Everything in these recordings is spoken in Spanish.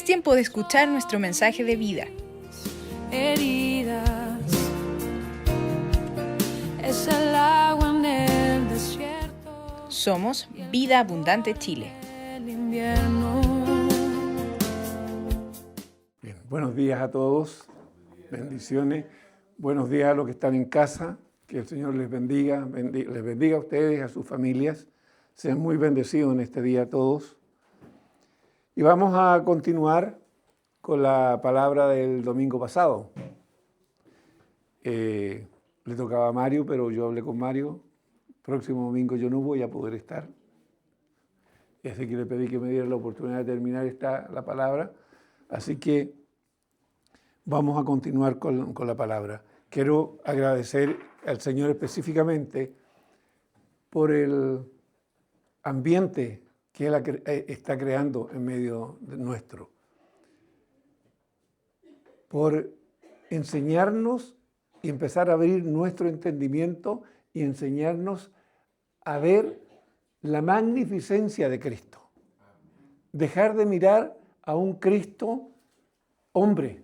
tiempo de escuchar nuestro mensaje de vida. Heridas, es el agua en el desierto. Somos Vida Abundante Chile. El invierno. Bien, buenos días a todos, bendiciones. Buenos días a los que están en casa, que el Señor les bendiga, les bendiga a ustedes, a sus familias. Sean muy bendecidos en este día todos. Y vamos a continuar con la palabra del domingo pasado. Le tocaba a Mario, pero yo hablé con Mario. Próximo domingo yo no voy a poder estar. Así que le pedí que me diera la oportunidad de terminar la palabra. Así que vamos a continuar con la palabra. Quiero agradecer al Señor específicamente por el ambiente que Él está creando en medio de nuestro. Por enseñarnos y empezar a abrir nuestro entendimiento y enseñarnos a ver la magnificencia de Cristo. Dejar de mirar a un Cristo hombre.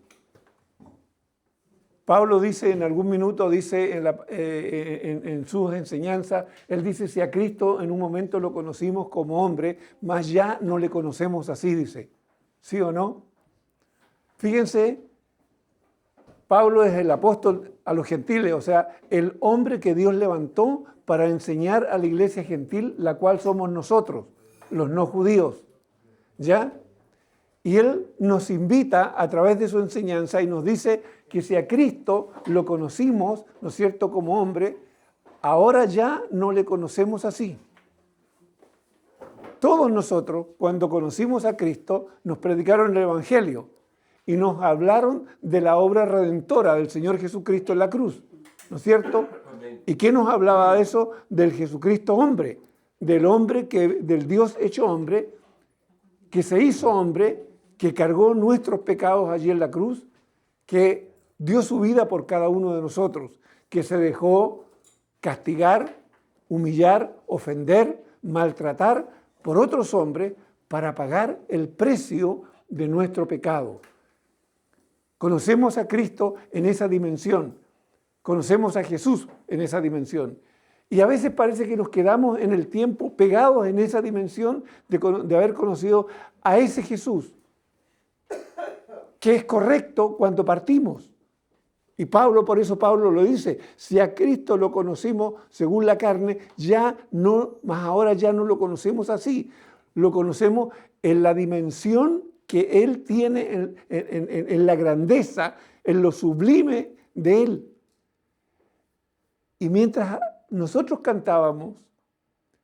Pablo dice en algún minuto, dice en sus enseñanzas, él dice, si a Cristo en un momento lo conocimos como hombre, mas ya no le conocemos así, dice. ¿Sí o no? Fíjense, Pablo es el apóstol a los gentiles, o sea, el hombre que Dios levantó para enseñar a la iglesia gentil, la cual somos nosotros, los no judíos. ¿Ya? Y Él nos invita a través de su enseñanza y nos dice que si a Cristo lo conocimos, ¿no es cierto?, como hombre, ahora ya no le conocemos así. Todos nosotros, cuando conocimos a Cristo, nos predicaron el Evangelio y nos hablaron de la obra redentora del Señor Jesucristo en la cruz, ¿no es cierto? ¿Y qué nos hablaba de eso? Del Jesucristo hombre, del Dios hecho hombre, que se hizo hombre, que cargó nuestros pecados allí en la cruz, que dio su vida por cada uno de nosotros, que se dejó castigar, humillar, ofender, maltratar por otros hombres para pagar el precio de nuestro pecado. Conocemos a Cristo en esa dimensión, conocemos a Jesús en esa dimensión. Y a veces parece que nos quedamos en el tiempo pegados en esa dimensión de haber conocido a ese Jesús, que es correcto cuando partimos. Y por eso Pablo lo dice, si a Cristo lo conocimos según la carne, más ahora ya no lo conocemos así, lo conocemos en la dimensión que Él tiene, en la grandeza, en lo sublime de Él. Y mientras nosotros cantábamos,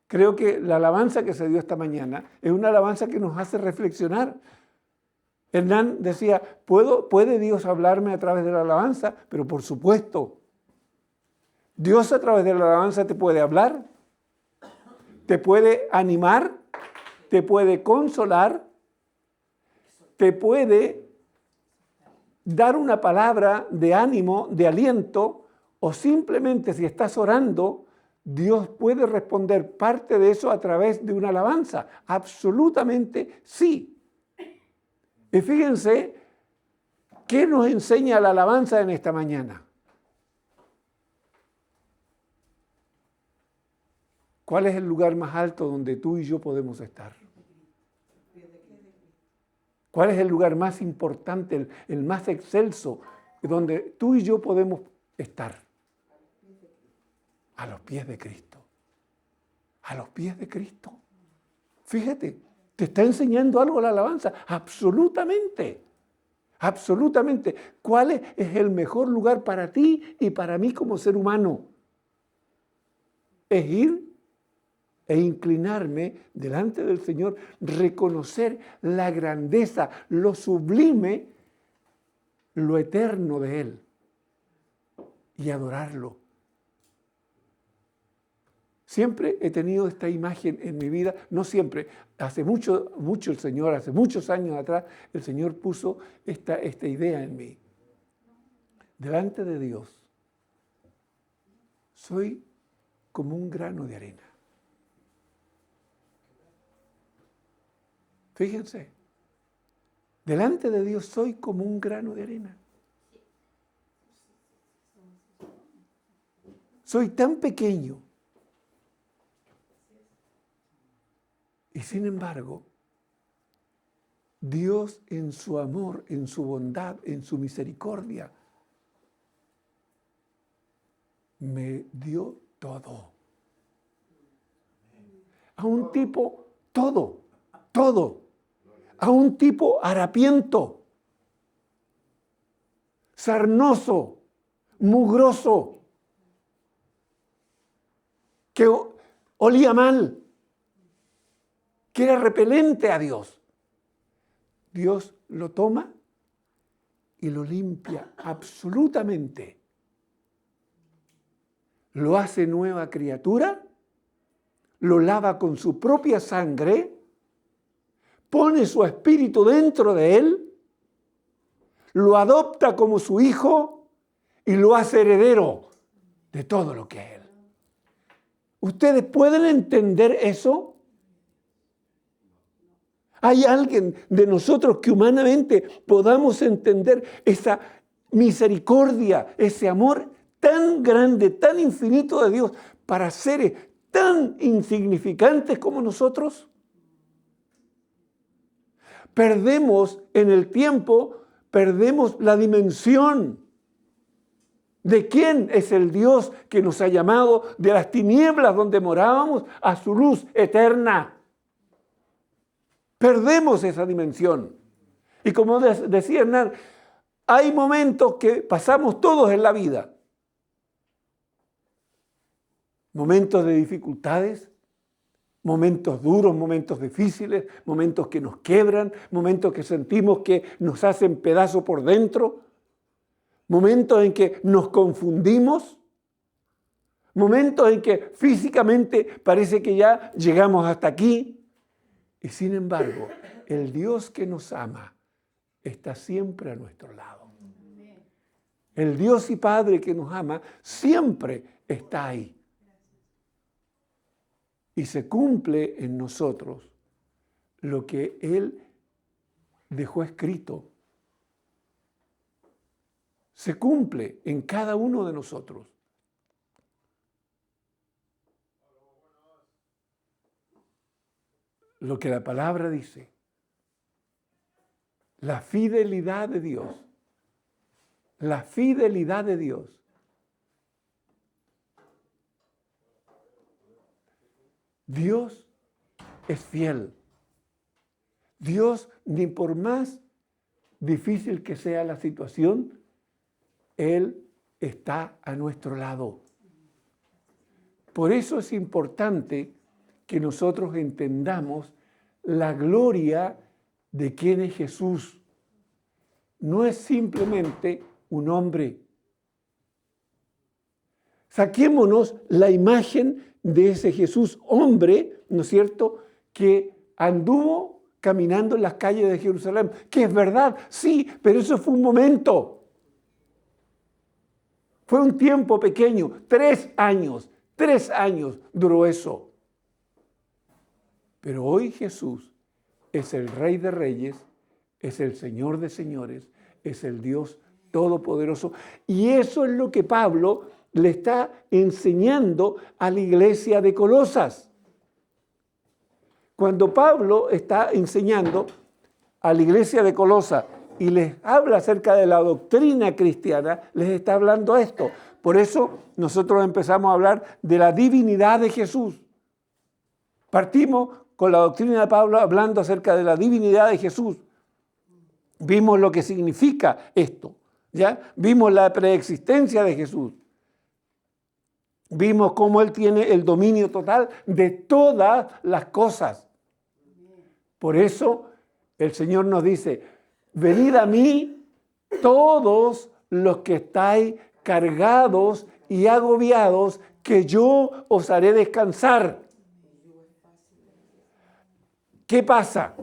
creo que la alabanza que se dio esta mañana es una alabanza que nos hace reflexionar. Hernán decía, ¿puede Dios hablarme a través de la alabanza? Pero por supuesto, Dios a través de la alabanza te puede hablar, te puede animar, te puede consolar, te puede dar una palabra de ánimo, de aliento, o simplemente si estás orando, Dios puede responder parte de eso a través de una alabanza. Absolutamente sí. Y fíjense, ¿qué nos enseña la alabanza en esta mañana? ¿Cuál es el lugar más alto donde tú y yo podemos estar? ¿Cuál es el lugar más importante, el más excelso, donde tú y yo podemos estar? A los pies de Cristo. A los pies de Cristo. Fíjate, ¿te está enseñando algo la alabanza? Absolutamente. Absolutamente. ¿Cuál es el mejor lugar para ti y para mí como ser humano? Es ir e inclinarme delante del Señor, reconocer la grandeza, lo sublime, lo eterno de Él y adorarlo. Siempre he tenido esta imagen en mi vida, no siempre, hace mucho el Señor, hace muchos años atrás, el Señor puso esta idea en mí. Delante de Dios, soy como un grano de arena. Fíjense, Delante de Dios soy como un grano de arena. Soy tan pequeño. Y sin embargo, Dios en su amor, en su bondad, en su misericordia, me dio todo. A un tipo, todo. A un tipo harapiento, sarnoso, mugroso, que olía mal, que era repelente a Dios. Dios lo toma y lo limpia absolutamente. Lo hace nueva criatura, lo lava con su propia sangre, pone su espíritu dentro de él, lo adopta como su hijo y lo hace heredero de todo lo que es él. ¿Ustedes pueden entender eso? ¿Hay alguien de nosotros que humanamente podamos entender esa misericordia, ese amor tan grande, tan infinito de Dios para seres tan insignificantes como nosotros? Perdemos en el tiempo, perdemos la dimensión de quién es el Dios que nos ha llamado de las tinieblas donde morábamos a su luz eterna. Perdemos esa dimensión. Y como decía Hernán, hay momentos que pasamos todos en la vida. Momentos de dificultades, momentos duros, momentos difíciles, momentos que nos quebran, momentos que sentimos que nos hacen pedazo por dentro, momentos en que nos confundimos, momentos en que físicamente parece que ya llegamos hasta aquí. Y sin embargo, el Dios que nos ama está siempre a nuestro lado. El Dios y Padre que nos ama siempre está ahí. Y se cumple en nosotros lo que Él dejó escrito. Se cumple en cada uno de nosotros. Lo que la palabra dice. La fidelidad de Dios. La fidelidad de Dios. Dios es fiel. Dios, ni por más difícil que sea la situación, Él está a nuestro lado. Por eso es importante que nosotros entendamos la gloria de quién es Jesús. No es simplemente un hombre. Saquémonos la imagen de ese Jesús hombre, ¿no es cierto?, que anduvo caminando en las calles de Jerusalén, que es verdad, sí, pero eso fue un momento. Fue un tiempo pequeño, 3 años duró eso. Pero hoy Jesús es el Rey de Reyes, es el Señor de Señores, es el Dios Todopoderoso. Y eso es lo que Pablo le está enseñando a la iglesia de Colosas. Cuando Pablo está enseñando a la iglesia de Colosas y les habla acerca de la doctrina cristiana, les está hablando esto. Por eso nosotros empezamos a hablar de la divinidad de Jesús. Partimos con la doctrina de Pablo hablando acerca de la divinidad de Jesús. Vimos lo que significa esto, ¿ya? Vimos la preexistencia de Jesús. Vimos cómo Él tiene el dominio total de todas las cosas. Por eso el Señor nos dice, venid a mí todos los que estáis cargados y agobiados, que yo os haré descansar. ¿Qué pasa?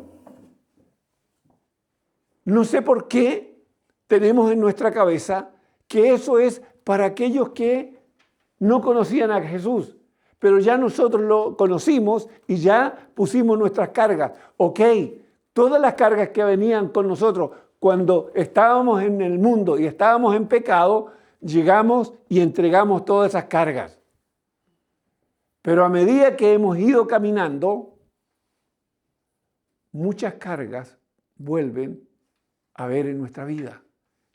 No sé por qué tenemos en nuestra cabeza que eso es para aquellos que no conocían a Jesús, pero ya nosotros lo conocimos y ya pusimos nuestras cargas. Ok, Todas las cargas que venían con nosotros cuando estábamos en el mundo y estábamos en pecado, llegamos y entregamos todas esas cargas. Pero a medida que hemos ido caminando, muchas cargas vuelven a ver en nuestra vida.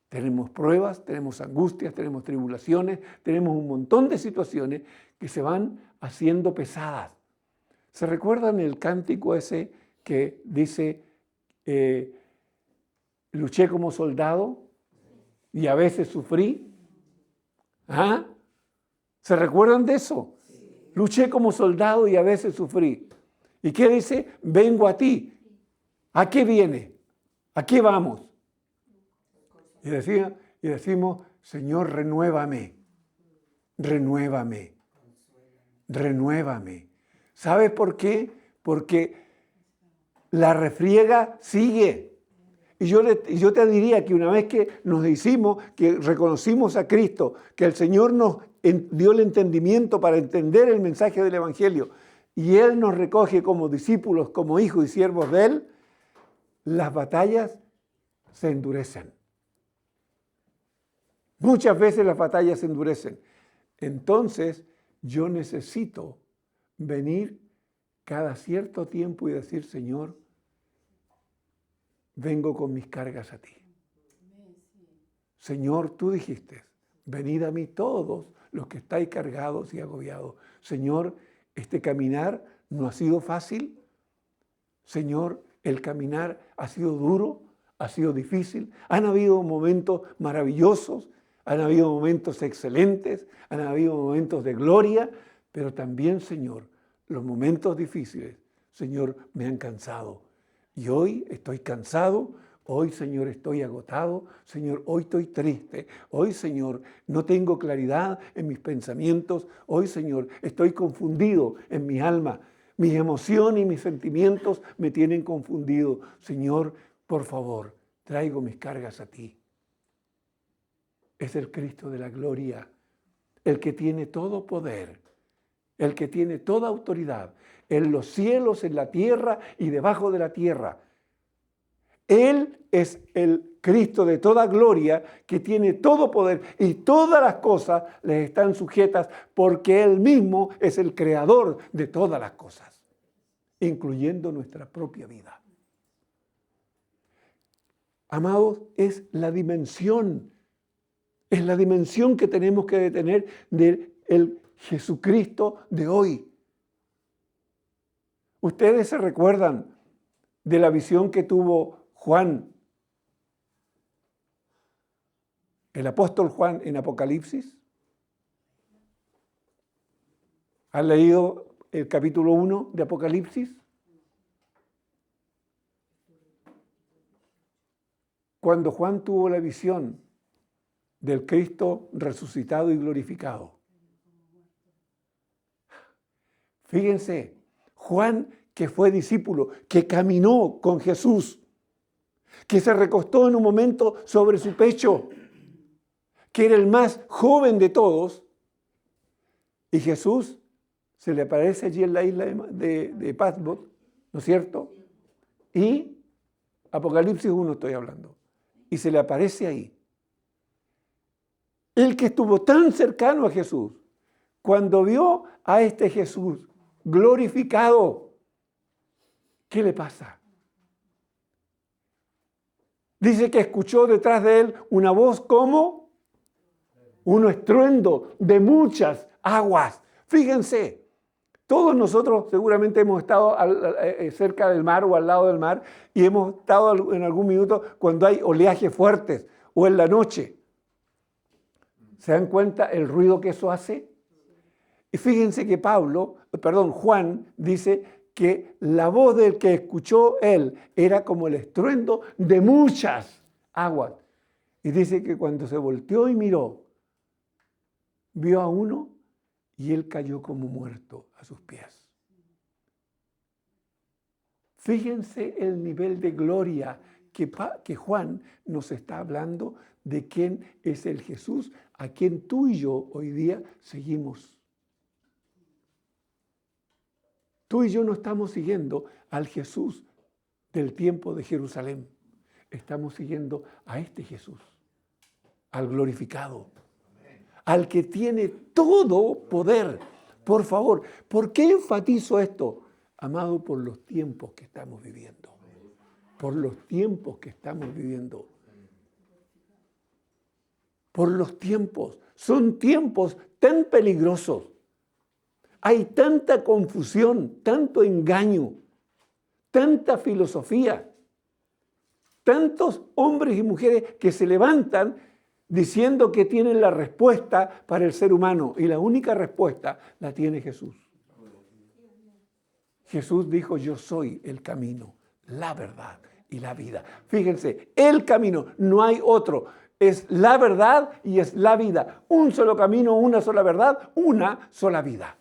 Tenemos pruebas, tenemos angustias, tenemos tribulaciones, tenemos un montón de situaciones que se van haciendo pesadas. ¿Se recuerdan el cántico ese que dice, luché como soldado y a veces sufrí? ¿Ah? ¿Se recuerdan de eso? Luché como soldado y a veces sufrí. ¿Y qué dice? Vengo a ti. ¿A qué viene? ¿A qué vamos? Y decimos, Señor, renuévame, renuévame, renuévame. ¿Sabes por qué? Porque la refriega sigue. Y yo te diría que una vez que nos hicimos, que reconocimos a Cristo, que el Señor nos dio el entendimiento para entender el mensaje del Evangelio, y Él nos recoge como discípulos, como hijos y siervos de Él, las batallas se endurecen. Muchas veces las batallas se endurecen. Entonces, yo necesito venir cada cierto tiempo y decir, Señor, vengo con mis cargas a ti. Señor, tú dijiste, venid a mí todos los que estáis cargados y agobiados. Señor, este caminar no ha sido fácil. Señor, el caminar ha sido duro, ha sido difícil. Han habido momentos maravillosos, han habido momentos excelentes, han habido momentos de gloria, pero también, Señor, los momentos difíciles, Señor, me han cansado. Y hoy estoy cansado, hoy, Señor, estoy agotado, Señor, hoy estoy triste, hoy, Señor, no tengo claridad en mis pensamientos, hoy, Señor, estoy confundido en mi alma, mis emociones y mis sentimientos me tienen confundido. Señor, por favor, traigo mis cargas a ti. Es el Cristo de la gloria, el que tiene todo poder, el que tiene toda autoridad, en los cielos, en la tierra y debajo de la tierra. Él es el Cristo de toda gloria, que tiene todo poder y todas las cosas les están sujetas porque Él mismo es el creador de todas las cosas, incluyendo nuestra propia vida. Amados, es la dimensión que tenemos que tener del Jesucristo de hoy. Ustedes se recuerdan de la visión que tuvo Juan, el apóstol Juan en Apocalipsis. ¿Han leído el capítulo 1 de Apocalipsis? Cuando Juan tuvo la visión del Cristo resucitado y glorificado. Fíjense, Juan, que fue discípulo, que caminó con Jesús, que se recostó en un momento sobre su pecho, que era el más joven de todos, y Jesús se le aparece allí en la isla de Patmos, ¿no es cierto? Y Apocalipsis 1 estoy hablando, y se le aparece ahí. El que estuvo tan cercano a Jesús, cuando vio a este Jesús glorificado, ¿qué le pasa? Dice que escuchó detrás de él una voz como un estruendo de muchas aguas. Fíjense, todos nosotros seguramente hemos estado cerca del mar o al lado del mar y hemos estado en algún minuto cuando hay oleajes fuertes o en la noche. ¿Se dan cuenta el ruido que eso hace? Y fíjense que Juan dice que la voz del que escuchó él era como el estruendo de muchas aguas. Y dice que cuando se volteó y miró, vio a uno y él cayó como muerto a sus pies. Fíjense el nivel de gloria que Juan nos está hablando de quién es el Jesús a quien tú y yo hoy día seguimos. Tú y yo no estamos siguiendo al Jesús del tiempo de Jerusalén. Estamos siguiendo a este Jesús, al glorificado, al que tiene todo poder. Por favor, ¿por qué enfatizo esto? Amado, por los tiempos que estamos viviendo. Por los tiempos que estamos viviendo. Por los tiempos. Son tiempos tan peligrosos. Hay tanta confusión, tanto engaño, tanta filosofía, tantos hombres y mujeres que se levantan diciendo que tienen la respuesta para el ser humano. Y la única respuesta la tiene Jesús. Jesús dijo, yo soy el camino, la verdad y la vida. Fíjense, el camino, no hay otro. Es la verdad y es la vida. Un solo camino, una sola verdad, una sola vida.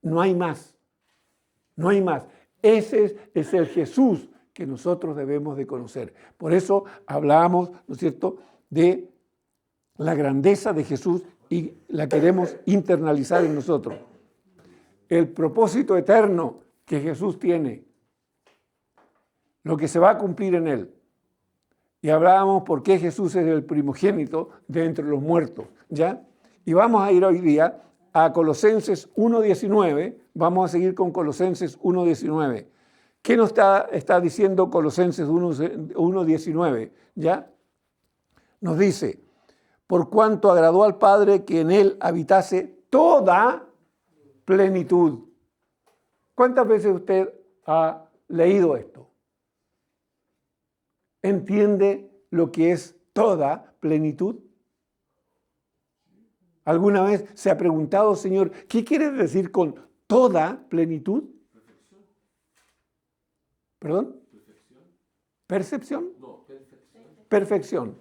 No hay más. No hay más. Ese es el Jesús que nosotros debemos de conocer. Por eso hablábamos, ¿no es cierto?, de la grandeza de Jesús y la queremos internalizar en nosotros. El propósito eterno que Jesús tiene, lo que se va a cumplir en Él. Y hablábamos por qué Jesús es el primogénito de entre los muertos, ¿ya? Y vamos a ir hoy día a Colosenses 1:19, vamos a seguir con Colosenses 1:19. ¿Qué nos está diciendo Colosenses 1:19? ¿Ya? Nos dice, por cuanto agradó al Padre que en Él habitase toda plenitud. ¿Cuántas veces usted ha leído esto? ¿Entiende lo que es toda plenitud? ¿Alguna vez se ha preguntado, Señor, qué quieres decir con toda plenitud? Perfección. ¿Perdón? Perfección. ¿Percepción? No, perfección. Perfección.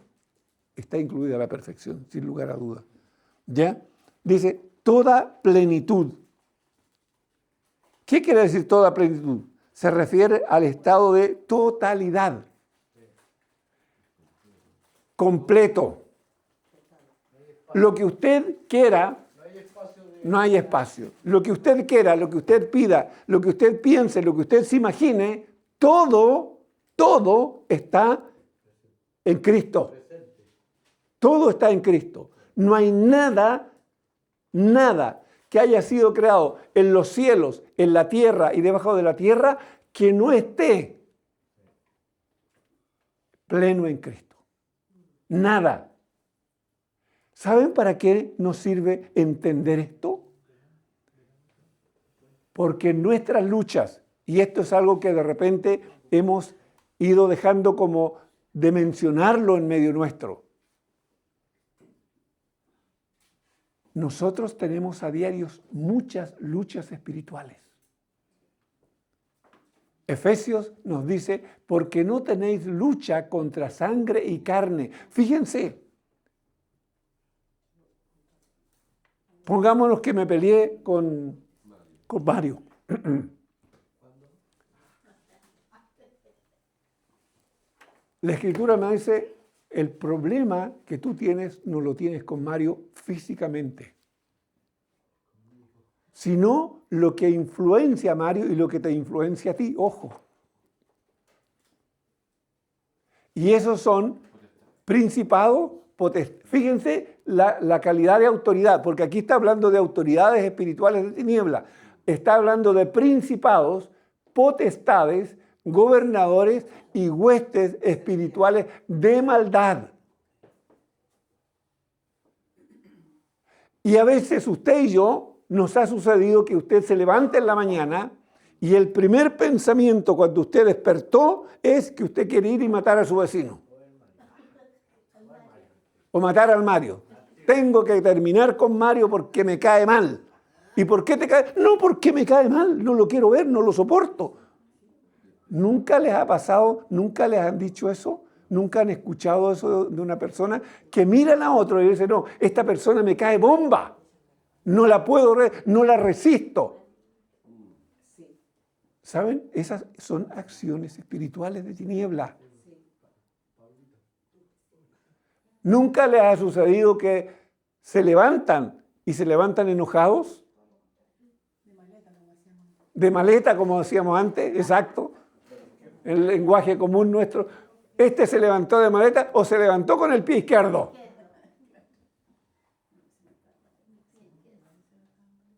Está incluida la perfección, sin lugar a duda. ¿Ya? Dice, toda plenitud. ¿Qué quiere decir toda plenitud? Se refiere al estado de totalidad. Completo. Lo que usted quiera, no hay espacio. Lo que usted quiera, lo que usted pida, lo que usted piense, lo que usted se imagine, todo está en Cristo. Todo está en Cristo. No hay nada que haya sido creado en los cielos, en la tierra y debajo de la tierra que no esté pleno en Cristo. Nada. ¿Saben para qué nos sirve entender esto? Porque nuestras luchas, y esto es algo que de repente hemos ido dejando como de mencionarlo en medio nuestro. Nosotros tenemos a diarios muchas luchas espirituales. Efesios nos dice, porque no tenéis lucha contra sangre y carne. Fíjense, pongámonos que me peleé con Mario. La Escritura me dice, el problema que tú tienes no lo tienes con Mario físicamente, sino lo que influencia a Mario y lo que te influencia a ti. Ojo. Y esos son principados, fíjense la calidad de autoridad, porque aquí está hablando de autoridades espirituales de tiniebla. Está hablando de principados, potestades, gobernadores y huestes espirituales de maldad. Y a veces usted y yo nos ha sucedido que usted se levanta en la mañana y el primer pensamiento cuando usted despertó es que usted quiere ir y matar a su vecino. O matar al Mario. Tengo que terminar con Mario porque me cae mal. ¿Y por qué te cae? No, porque me cae mal. No lo quiero ver, no lo soporto. ¿Nunca les ha pasado, nunca les han dicho eso? ¿Nunca han escuchado eso de una persona que miran a otro y dicen, no, esta persona me cae bomba? No la puedo, no la resisto. ¿Saben? Esas son acciones espirituales de tiniebla. ¿Nunca les ha sucedido que se levantan y se levantan enojados? De maleta, como decíamos antes, exacto. en el lenguaje común nuestro. Este se levantó de maleta o se levantó con el pie izquierdo.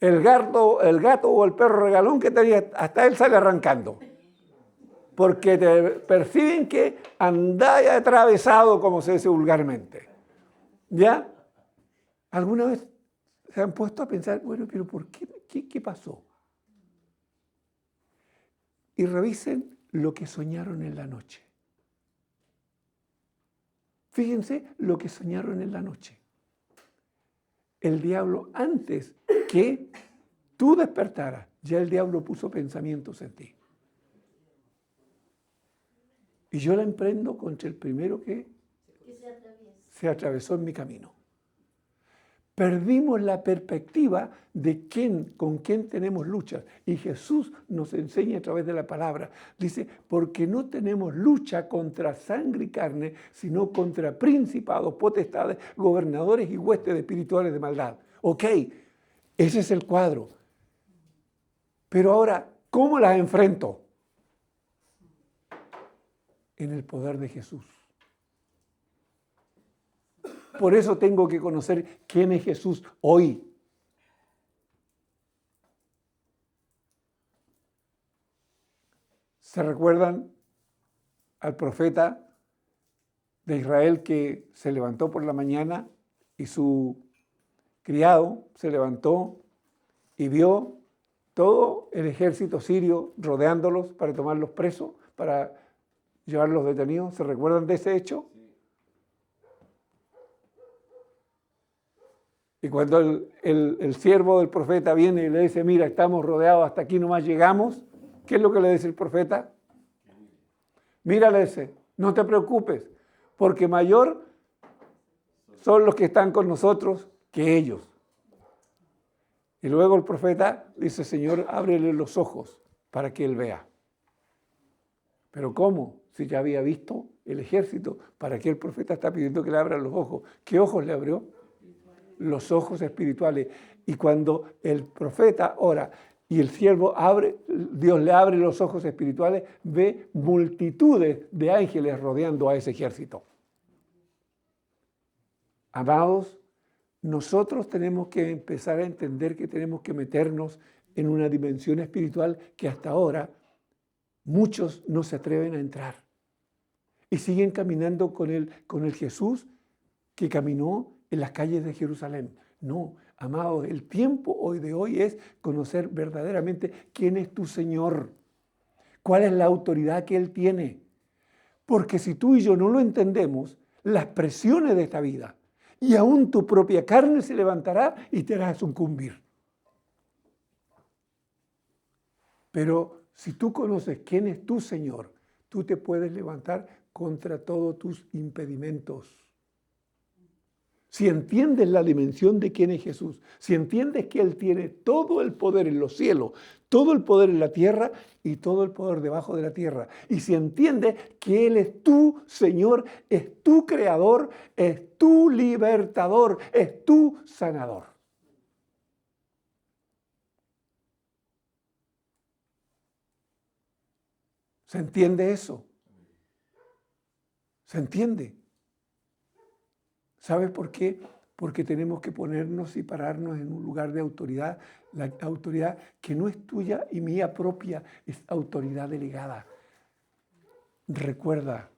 El gato o el perro regalón que tenía, hasta él sale arrancando. Porque te perciben que andáis atravesado, como se dice vulgarmente. ¿Ya? ¿Alguna vez se han puesto a pensar, bueno, pero ¿por qué? ¿Qué pasó? Y revisen lo que soñaron en la noche. Fíjense lo que soñaron en la noche. El diablo, antes que tú despertaras, ya el diablo puso pensamientos en ti. Y yo la emprendo contra el primero que se atravesó en mi camino. Perdimos la perspectiva de con quién tenemos luchas. Y Jesús nos enseña a través de la palabra. Dice, porque no tenemos lucha contra sangre y carne, sino contra principados, potestades, gobernadores y huestes espirituales de maldad. Ok, ese es el cuadro. Pero ahora, ¿cómo las enfrento? En el poder de Jesús. Por eso tengo que conocer quién es Jesús hoy. ¿Se recuerdan al profeta de Israel que se levantó por la mañana y su criado se levantó y vio todo el ejército sirio rodeándolos para tomarlos presos, para llevarlos detenidos? ¿Se recuerdan de ese hecho? Y cuando el siervo del profeta viene y le dice, mira, estamos rodeados, hasta aquí nomás llegamos, ¿qué es lo que le dice el profeta? Mira, le dice, no te preocupes, porque mayor son los que están con nosotros que ellos. Y luego el profeta dice, Señor, ábrele los ojos para que él vea. ¿Pero cómo? Si ya había visto el ejército, ¿para qué el profeta está pidiendo que le abran los ojos? ¿Qué ojos le abrió? Los ojos espirituales. Y cuando el profeta ora y el siervo Dios le abre los ojos espirituales, ve multitudes de ángeles rodeando a ese ejército. Amados, nosotros tenemos que empezar a entender que tenemos que meternos en una dimensión espiritual que hasta ahora muchos no se atreven a entrar. Y siguen caminando con el Jesús que caminó en las calles de Jerusalén. No, amados, el tiempo hoy de hoy es conocer verdaderamente quién es tu Señor, cuál es la autoridad que Él tiene. Porque si tú y yo no lo entendemos, las presiones de esta vida y aún tu propia carne se levantará y te hará sucumbir. Pero si tú conoces quién es tu Señor, tú te puedes levantar contra todos tus impedimentos. Si entiendes la dimensión de quién es Jesús, si entiendes que Él tiene todo el poder en los cielos, todo el poder en la tierra y todo el poder debajo de la tierra, y si entiendes que Él es tu Señor, es tu Creador, es tu libertador, es tu sanador. ¿Se entiende eso? ¿Se entiende? ¿Sabes por qué? Porque tenemos que ponernos y pararnos en un lugar de autoridad, la autoridad que no es tuya y mía propia, es autoridad delegada. Recuerda,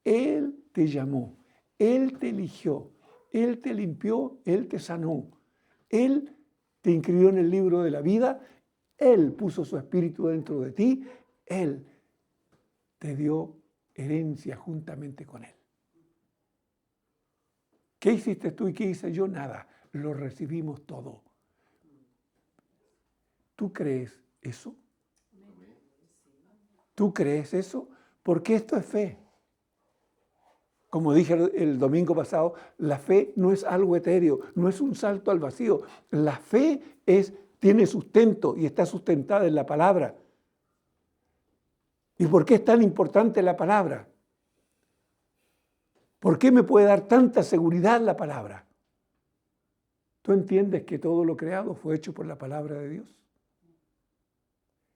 Él te llamó, Él te eligió, Él te limpió, Él te sanó, Él te inscribió en el libro de la vida, Él puso su espíritu dentro de ti, Él te dio herencia juntamente con Él. ¿Qué hiciste tú y qué hice yo? Nada. Lo recibimos todo. ¿Tú crees eso? ¿Tú crees eso? Porque esto es fe. Como dije el domingo pasado, la fe no es algo etéreo, no es un salto al vacío. La fe tiene sustento y está sustentada en la palabra. ¿Y por qué es tan importante la palabra? ¿Por qué me puede dar tanta seguridad la palabra? ¿Tú entiendes que todo lo creado fue hecho por la palabra de Dios?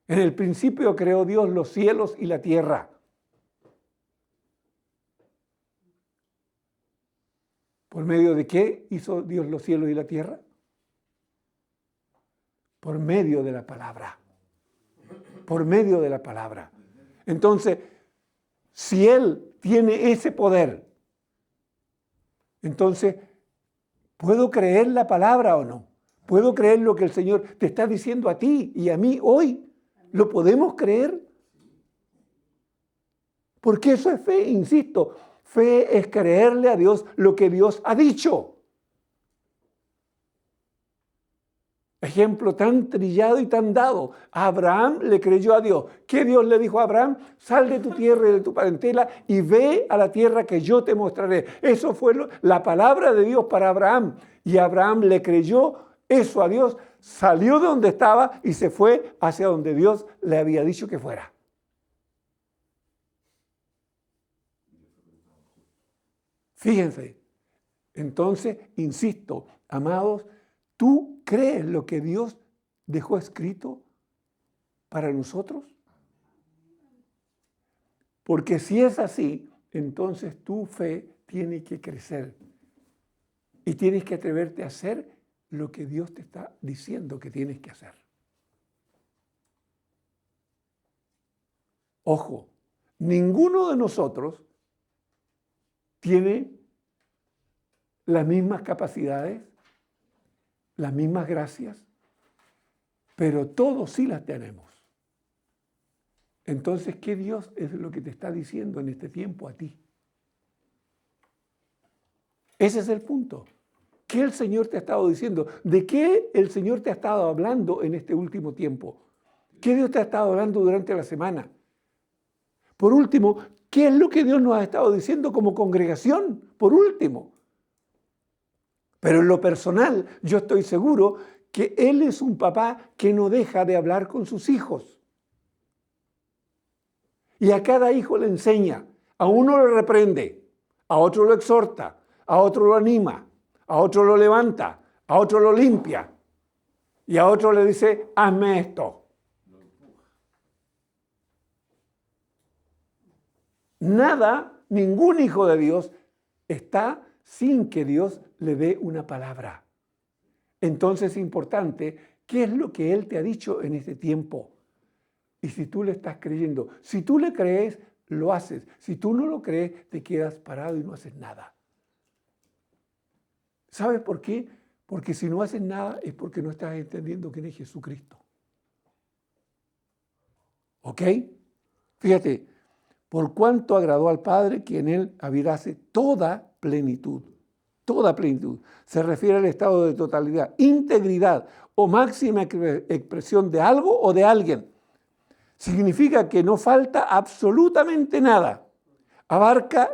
En el principio creó Dios los cielos y la tierra. ¿Por medio de qué hizo Dios los cielos y la tierra? Por medio de la palabra. Por medio de la palabra. Entonces, si Él tiene ese poder, entonces, ¿puedo creer la palabra o no? ¿Puedo creer lo que el Señor te está diciendo a ti y a mí hoy? ¿Lo podemos creer? Porque eso es fe, insisto. Fe es creerle a Dios lo que Dios ha dicho. Ejemplo tan trillado y tan dado. Abraham le creyó a Dios. ¿Qué Dios le dijo a Abraham? Sal de tu tierra y de tu parentela y ve a la tierra que yo te mostraré. Eso fue la palabra de Dios para Abraham. Y Abraham le creyó eso a Dios, salió de donde estaba y se fue hacia donde Dios le había dicho que fuera. Fíjense. Entonces, insisto, amados, ¿tú crees lo que Dios dejó escrito para nosotros? Porque si es así, entonces tu fe tiene que crecer y tienes que atreverte a hacer lo que Dios te está diciendo que tienes que hacer. Ojo, ninguno de nosotros tiene las mismas capacidades, las mismas gracias, pero todos sí las tenemos. Entonces, ¿qué Dios es lo que te está diciendo en este tiempo a ti? Ese es el punto. ¿Qué el Señor te ha estado diciendo? ¿De qué el Señor te ha estado hablando en este último tiempo? ¿Qué Dios te ha estado hablando durante la semana? Por último, ¿qué es lo que Dios nos ha estado diciendo como congregación? Por último. Pero en lo personal, yo estoy seguro que Él es un papá que no deja de hablar con sus hijos. Y a cada hijo le enseña. A uno lo reprende, a otro lo exhorta, a otro lo anima, a otro lo levanta, a otro lo limpia y a otro le dice, hazme esto. Nada, ningún hijo de Dios está sin que Dios le dé una palabra. Entonces es importante, ¿qué es lo que Él te ha dicho en este tiempo? Y si tú le estás creyendo, si tú le crees, lo haces. Si tú no lo crees, te quedas parado y no haces nada. ¿Sabes por qué? Porque si no haces nada es porque no estás entendiendo quién es Jesucristo. ¿Ok? Fíjate, por cuanto agradó al Padre que en Él habitase toda plenitud. Toda plenitud. Se refiere al estado de totalidad, integridad o máxima expresión de algo o de alguien. Significa que no falta absolutamente nada. Abarca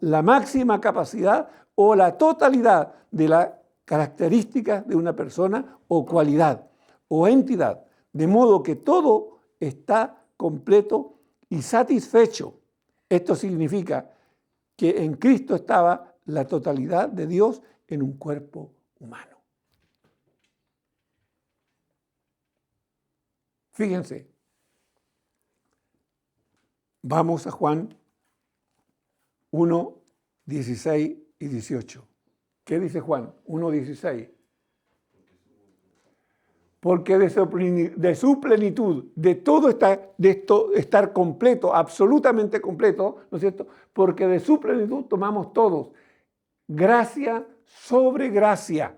la máxima capacidad o la totalidad de las características de una persona o cualidad o entidad, de modo que todo está completo y satisfecho. Esto significa que en Cristo estaba la totalidad de Dios en un cuerpo humano. Fíjense, vamos a Juan 1, 16 y 18. ¿Qué dice Juan 1, 16? Porque de su plenitud, de todo estar completo, absolutamente completo, ¿no es cierto? Porque de su plenitud tomamos todos gracia sobre gracia.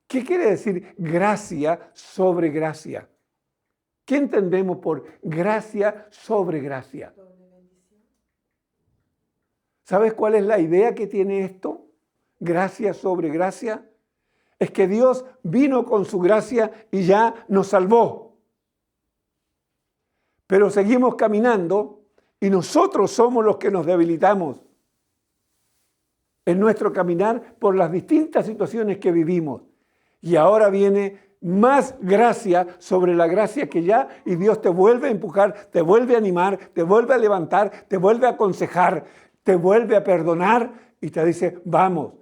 ¿Qué quiere decir gracia sobre gracia? ¿Qué entendemos por gracia sobre gracia? ¿Sabes cuál es la idea que tiene esto? Gracia sobre gracia. Es que Dios vino con su gracia y ya nos salvó. Pero seguimos caminando y nosotros somos los que nos debilitamos en nuestro caminar por las distintas situaciones que vivimos. Y ahora viene más gracia sobre la gracia que ya, y Dios te vuelve a empujar, te vuelve a animar, te vuelve a levantar, te vuelve a aconsejar, te vuelve a perdonar y te dice, vamos.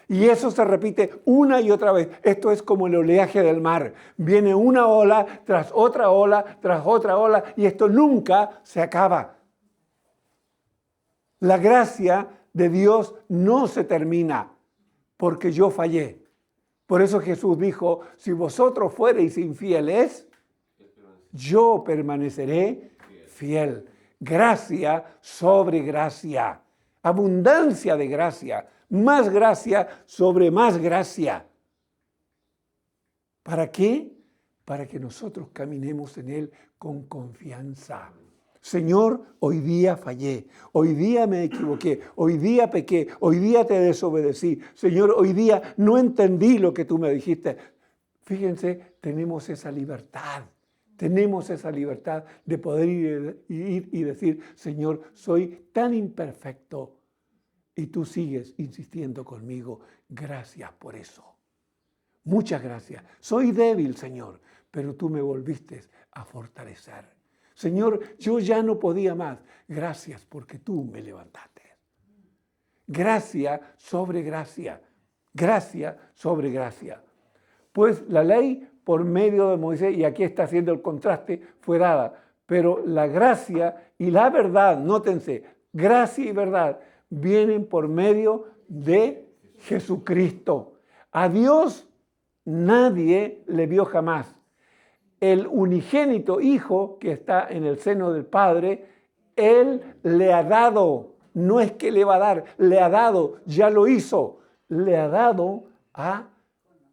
Y eso se repite una y otra vez. Esto es como el oleaje del mar. Viene una ola tras otra ola, tras otra ola, y esto nunca se acaba. La gracia de Dios no se termina. porque yo fallé. Por eso Jesús dijo, si vosotros fuereis infieles, yo permaneceré fiel. Gracia sobre gracia. Abundancia de gracia. Más gracia sobre más gracia. ¿Para qué? Para que nosotros caminemos en Él con confianza. Señor, hoy día fallé, hoy día me equivoqué, hoy día pequé, hoy día te desobedecí. Señor, hoy día no entendí lo que tú me dijiste. Fíjense, tenemos esa libertad de poder ir y decir, Señor, soy tan imperfecto y tú sigues insistiendo conmigo. Gracias por eso. Muchas gracias. Soy débil, Señor, pero tú me volviste a fortalecer. Señor, yo ya no podía más. Gracias porque tú me levantaste. Gracia sobre gracia. Gracia sobre gracia. Pues la ley por medio de Moisés, y aquí está haciendo el contraste, fue dada. Pero la gracia y la verdad, nótense, gracia y verdad vienen por medio de Jesucristo. A Dios nadie le vio jamás. El unigénito Hijo que está en el seno del Padre, Él le ha dado, no es que le va a dar, le ha dado, ya lo hizo, le ha dado a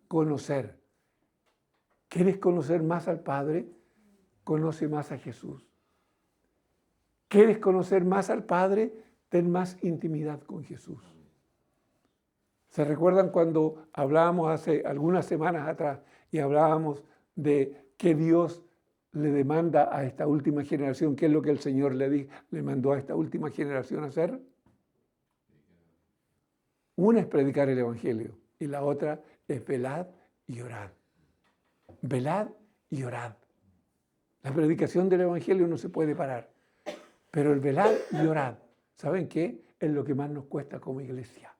conocer. ¿Quieres conocer más al Padre? Conoce más a Jesús. ¿Quieres conocer más al Padre? Ten más intimidad con Jesús. ¿Se recuerdan cuando hablábamos hace algunas semanas atrás y hablábamos de que Dios le demanda a esta última generación? ¿Qué es lo que el Señor le mandó a esta última generación a hacer? Una es predicar el Evangelio y la otra es velad y orad. Velad y orad. La predicación del Evangelio no se puede parar, pero el velad y orad, ¿saben qué? Es lo que más nos cuesta como iglesia,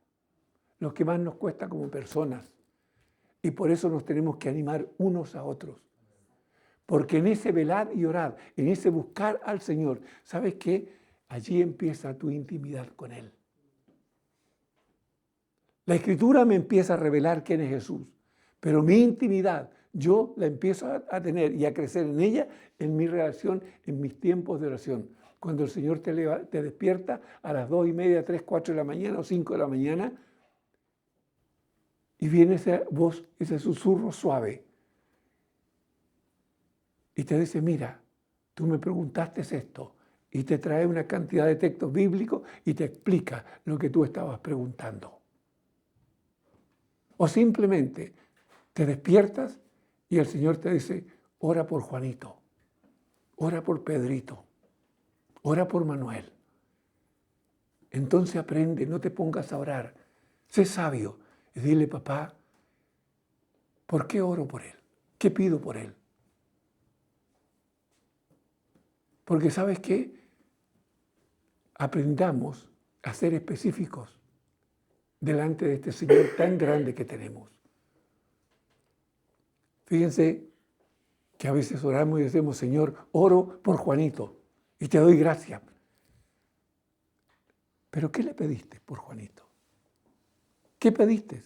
lo que más nos cuesta como personas. Y por eso nos tenemos que animar unos a otros. Porque en ese velar y orar, en ese buscar al Señor, ¿sabes qué? Allí empieza tu intimidad con Él. La Escritura me empieza a revelar quién es Jesús, pero mi intimidad, yo la empiezo a tener y a crecer en ella, en mi relación, en mis tiempos de oración. Cuando el Señor te despierta a las 2:30, 3, 4 de la mañana o 5 de la mañana, y viene esa voz, ese susurro suave, y te dice, mira, tú me preguntaste esto, y te trae una cantidad de textos bíblicos y te explica lo que tú estabas preguntando. O simplemente te despiertas y el Señor te dice, ora por Juanito, ora por Pedrito, ora por Manuel. Entonces aprende, no te pongas a orar, sé sabio y dile, papá, ¿por qué oro por él? ¿Qué pido por él? Porque ¿sabes qué? Aprendamos a ser específicos delante de este Señor tan grande que tenemos. Fíjense que a veces oramos y decimos, Señor, oro por Juanito y te doy gracias. ¿Pero qué le pediste por Juanito? ¿Qué pediste?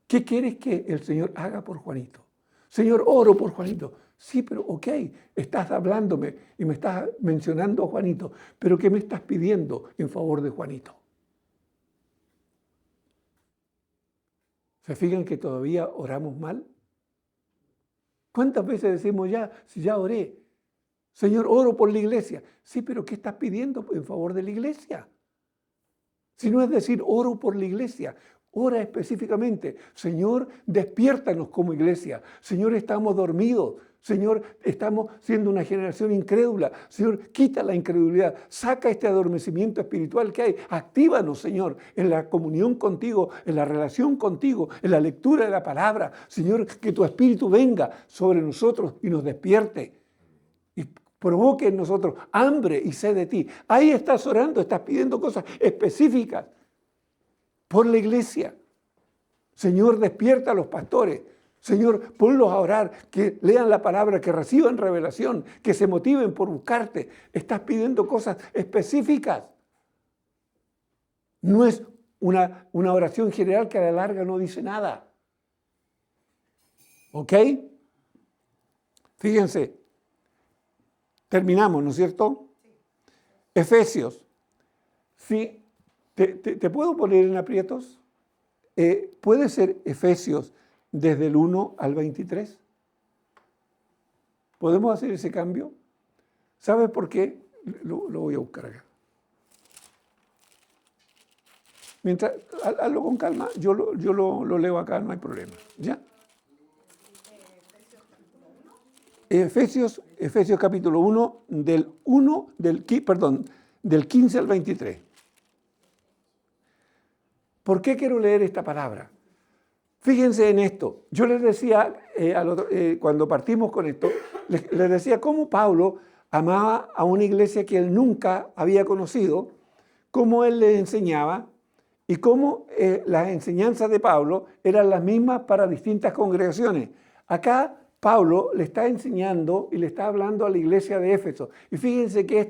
¿Qué quieres que el Señor haga por Juanito? Señor, oro por Juanito. Sí, pero ok, estás hablándome y me estás mencionando a Juanito, pero ¿qué me estás pidiendo en favor de Juanito? ¿Se fijan que todavía oramos mal? ¿Cuántas veces decimos si ya oré? Señor, oro por la iglesia. Sí, pero ¿qué estás pidiendo en favor de la iglesia? Si no es decir, oro por la iglesia, ora específicamente. Señor, despiértanos como iglesia. Señor, estamos dormidos. Señor, estamos siendo una generación incrédula. Señor, quita la incredulidad. Saca este adormecimiento espiritual que hay. Actívanos, Señor, en la comunión contigo, en la relación contigo, en la lectura de la palabra. Señor, que tu Espíritu venga sobre nosotros y nos despierte. Y provoque en nosotros hambre y sed de ti. Ahí estás orando, estás pidiendo cosas específicas por la iglesia. Señor, despierta a los pastores. Señor, ponlos a orar, que lean la palabra, que reciban revelación, que se motiven por buscarte. Estás pidiendo cosas específicas. No es una oración general que a la larga no dice nada. ¿Ok? Fíjense, terminamos, ¿no es cierto? Efesios. Sí, ¿te puedo poner en aprietos? ¿Puede ser Efesios desde el 1 al 23? ¿Podemos hacer ese cambio? ¿Sabes por qué? Lo voy a buscar acá. Mientras, hazlo con calma, yo lo leo acá, no hay problema. ¿Ya? Efesios capítulo 1, del 15 al 23. ¿Por qué quiero leer esta palabra? Fíjense en esto. Yo les decía, cuando partimos con esto, les decía cómo Pablo amaba a una iglesia que él nunca había conocido, cómo él les enseñaba y cómo las enseñanzas de Pablo eran las mismas para distintas congregaciones. Acá Pablo le está enseñando y le está hablando a la iglesia de Éfeso. Y fíjense que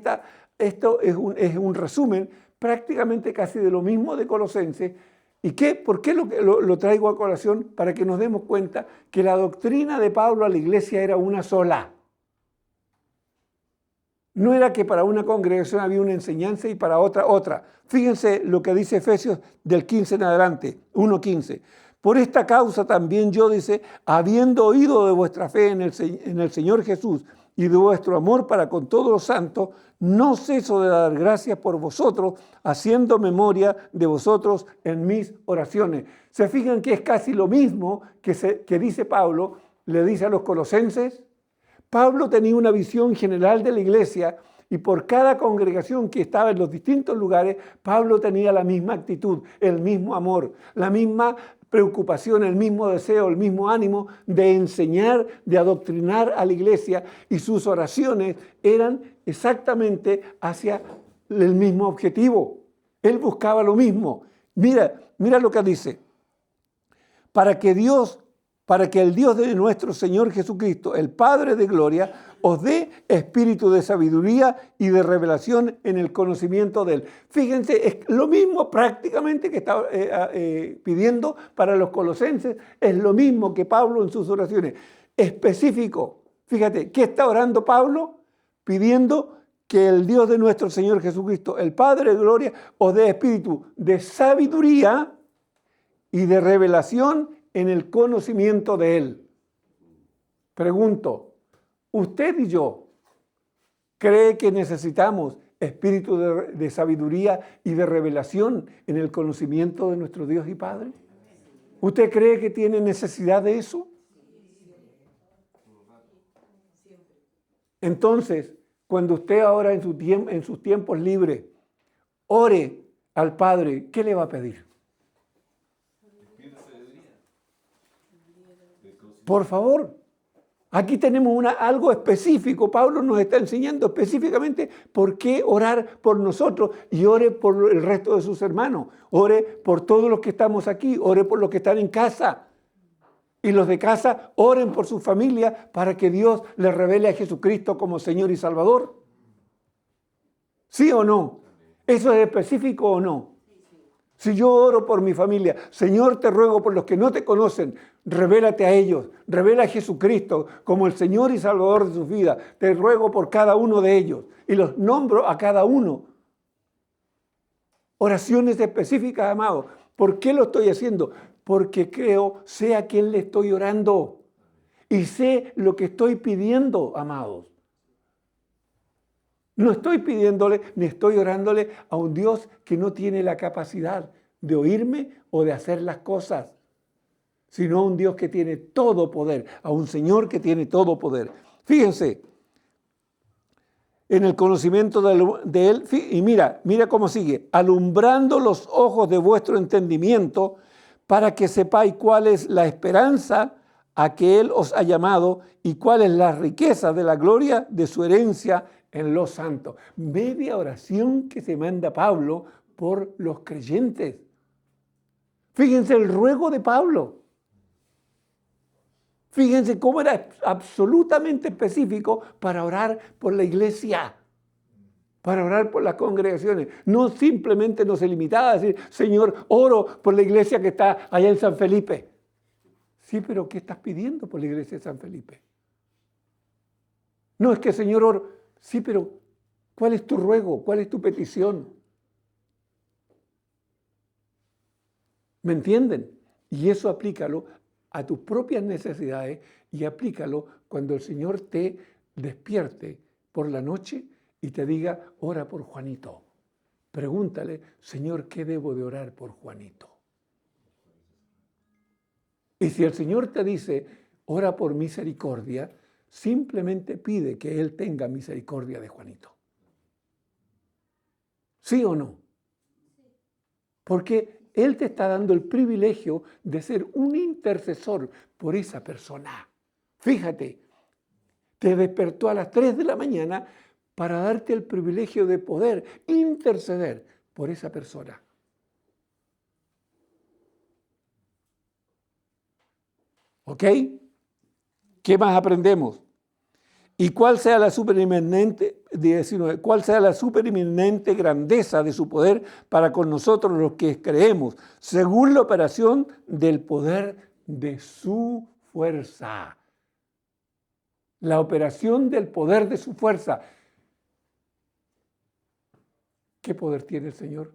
esto es un resumen prácticamente casi de lo mismo de Colosenses. ¿Y por qué lo traigo a colación? Para que nos demos cuenta que la doctrina de Pablo a la iglesia era una sola. No era que para una congregación había una enseñanza y para otra. Fíjense lo que dice Efesios del 15 en adelante, 1:15. Por esta causa también yo, dice, habiendo oído de vuestra fe en el Señor Jesús y de vuestro amor para con todos los santos, no ceso de dar gracias por vosotros, haciendo memoria de vosotros en mis oraciones. ¿Se fijan que es casi lo mismo que dice Pablo, le dice a los colosenses? Pablo tenía una visión general de la iglesia y por cada congregación que estaba en los distintos lugares, Pablo tenía la misma actitud, el mismo amor, la misma preocupación, el mismo deseo, el mismo ánimo de enseñar, de adoctrinar a la iglesia, y sus oraciones eran exactamente hacia el mismo objetivo. Él buscaba lo mismo. Mira lo que dice. Para que el Dios de nuestro Señor Jesucristo, el Padre de gloria, os dé espíritu de sabiduría y de revelación en el conocimiento de Él. Fíjense, es lo mismo prácticamente que está pidiendo para los colosenses, es lo mismo que Pablo en sus oraciones. Específico. Fíjate, ¿qué está orando Pablo? Pidiendo que el Dios de nuestro Señor Jesucristo, el Padre de gloria, os dé espíritu de sabiduría y de revelación en el conocimiento de Él. Pregunto, ¿usted y yo cree que necesitamos espíritu de sabiduría y de revelación en el conocimiento de nuestro Dios y Padre? ¿Usted cree que tiene necesidad de eso? Entonces, cuando usted ahora en sus tiempos libres ore al Padre, ¿qué le va a pedir? Por favor, aquí tenemos algo específico. Pablo nos está enseñando específicamente por qué orar por nosotros y ore por el resto de sus hermanos. Ore por todos los que estamos aquí, ore por los que están en casa. Y los de casa oren por su familia para que Dios les revele a Jesucristo como Señor y Salvador. ¿Sí o no? ¿Eso es específico o no? Si yo oro por mi familia, Señor, te ruego por los que no te conocen, revélate a ellos, revela a Jesucristo como el Señor y Salvador de sus vidas. Te ruego por cada uno de ellos y los nombro a cada uno. Oraciones específicas, amados. ¿Por qué lo estoy haciendo? Porque sé a quién le estoy orando y sé lo que estoy pidiendo, amados. No estoy pidiéndole ni estoy orándole a un Dios que no tiene la capacidad de oírme o de hacer las cosas, sino a un Dios que tiene todo poder, a un Señor que tiene todo poder. Fíjense, en el conocimiento de Él, y mira cómo sigue, alumbrando los ojos de vuestro entendimiento para que sepáis cuál es la esperanza a que Él os ha llamado y cuál es la riqueza de la gloria de su herencia en los santos. Media oración que se manda Pablo por los creyentes. Fíjense el ruego de Pablo. Fíjense cómo era absolutamente específico para orar por la iglesia. para orar por las congregaciones. No simplemente no se limitaba a decir, Señor, oro por la iglesia que está allá en San Felipe. Sí, pero ¿qué estás pidiendo por la iglesia de San Felipe? No, es que Señor, oro. Sí, pero ¿cuál es tu ruego? ¿Cuál es tu petición? ¿Me entienden? Y eso aplícalo a tus propias necesidades y aplícalo cuando el Señor te despierte por la noche y te diga, ora por Juanito. Pregúntale, Señor, ¿qué debo de orar por Juanito? Y si el Señor te dice, ora por misericordia, simplemente pide que Él tenga misericordia de Juanito. ¿Sí o no? Porque Él te está dando el privilegio de ser un intercesor por esa persona. Fíjate, te despertó a las 3 de la mañana para darte el privilegio de poder interceder por esa persona. ¿Ok? ¿Qué más aprendemos? Y cuál sea la supereminente grandeza de su poder para con nosotros los que creemos, según la operación del poder de su fuerza. La operación del poder de su fuerza. ¿Qué poder tiene el Señor?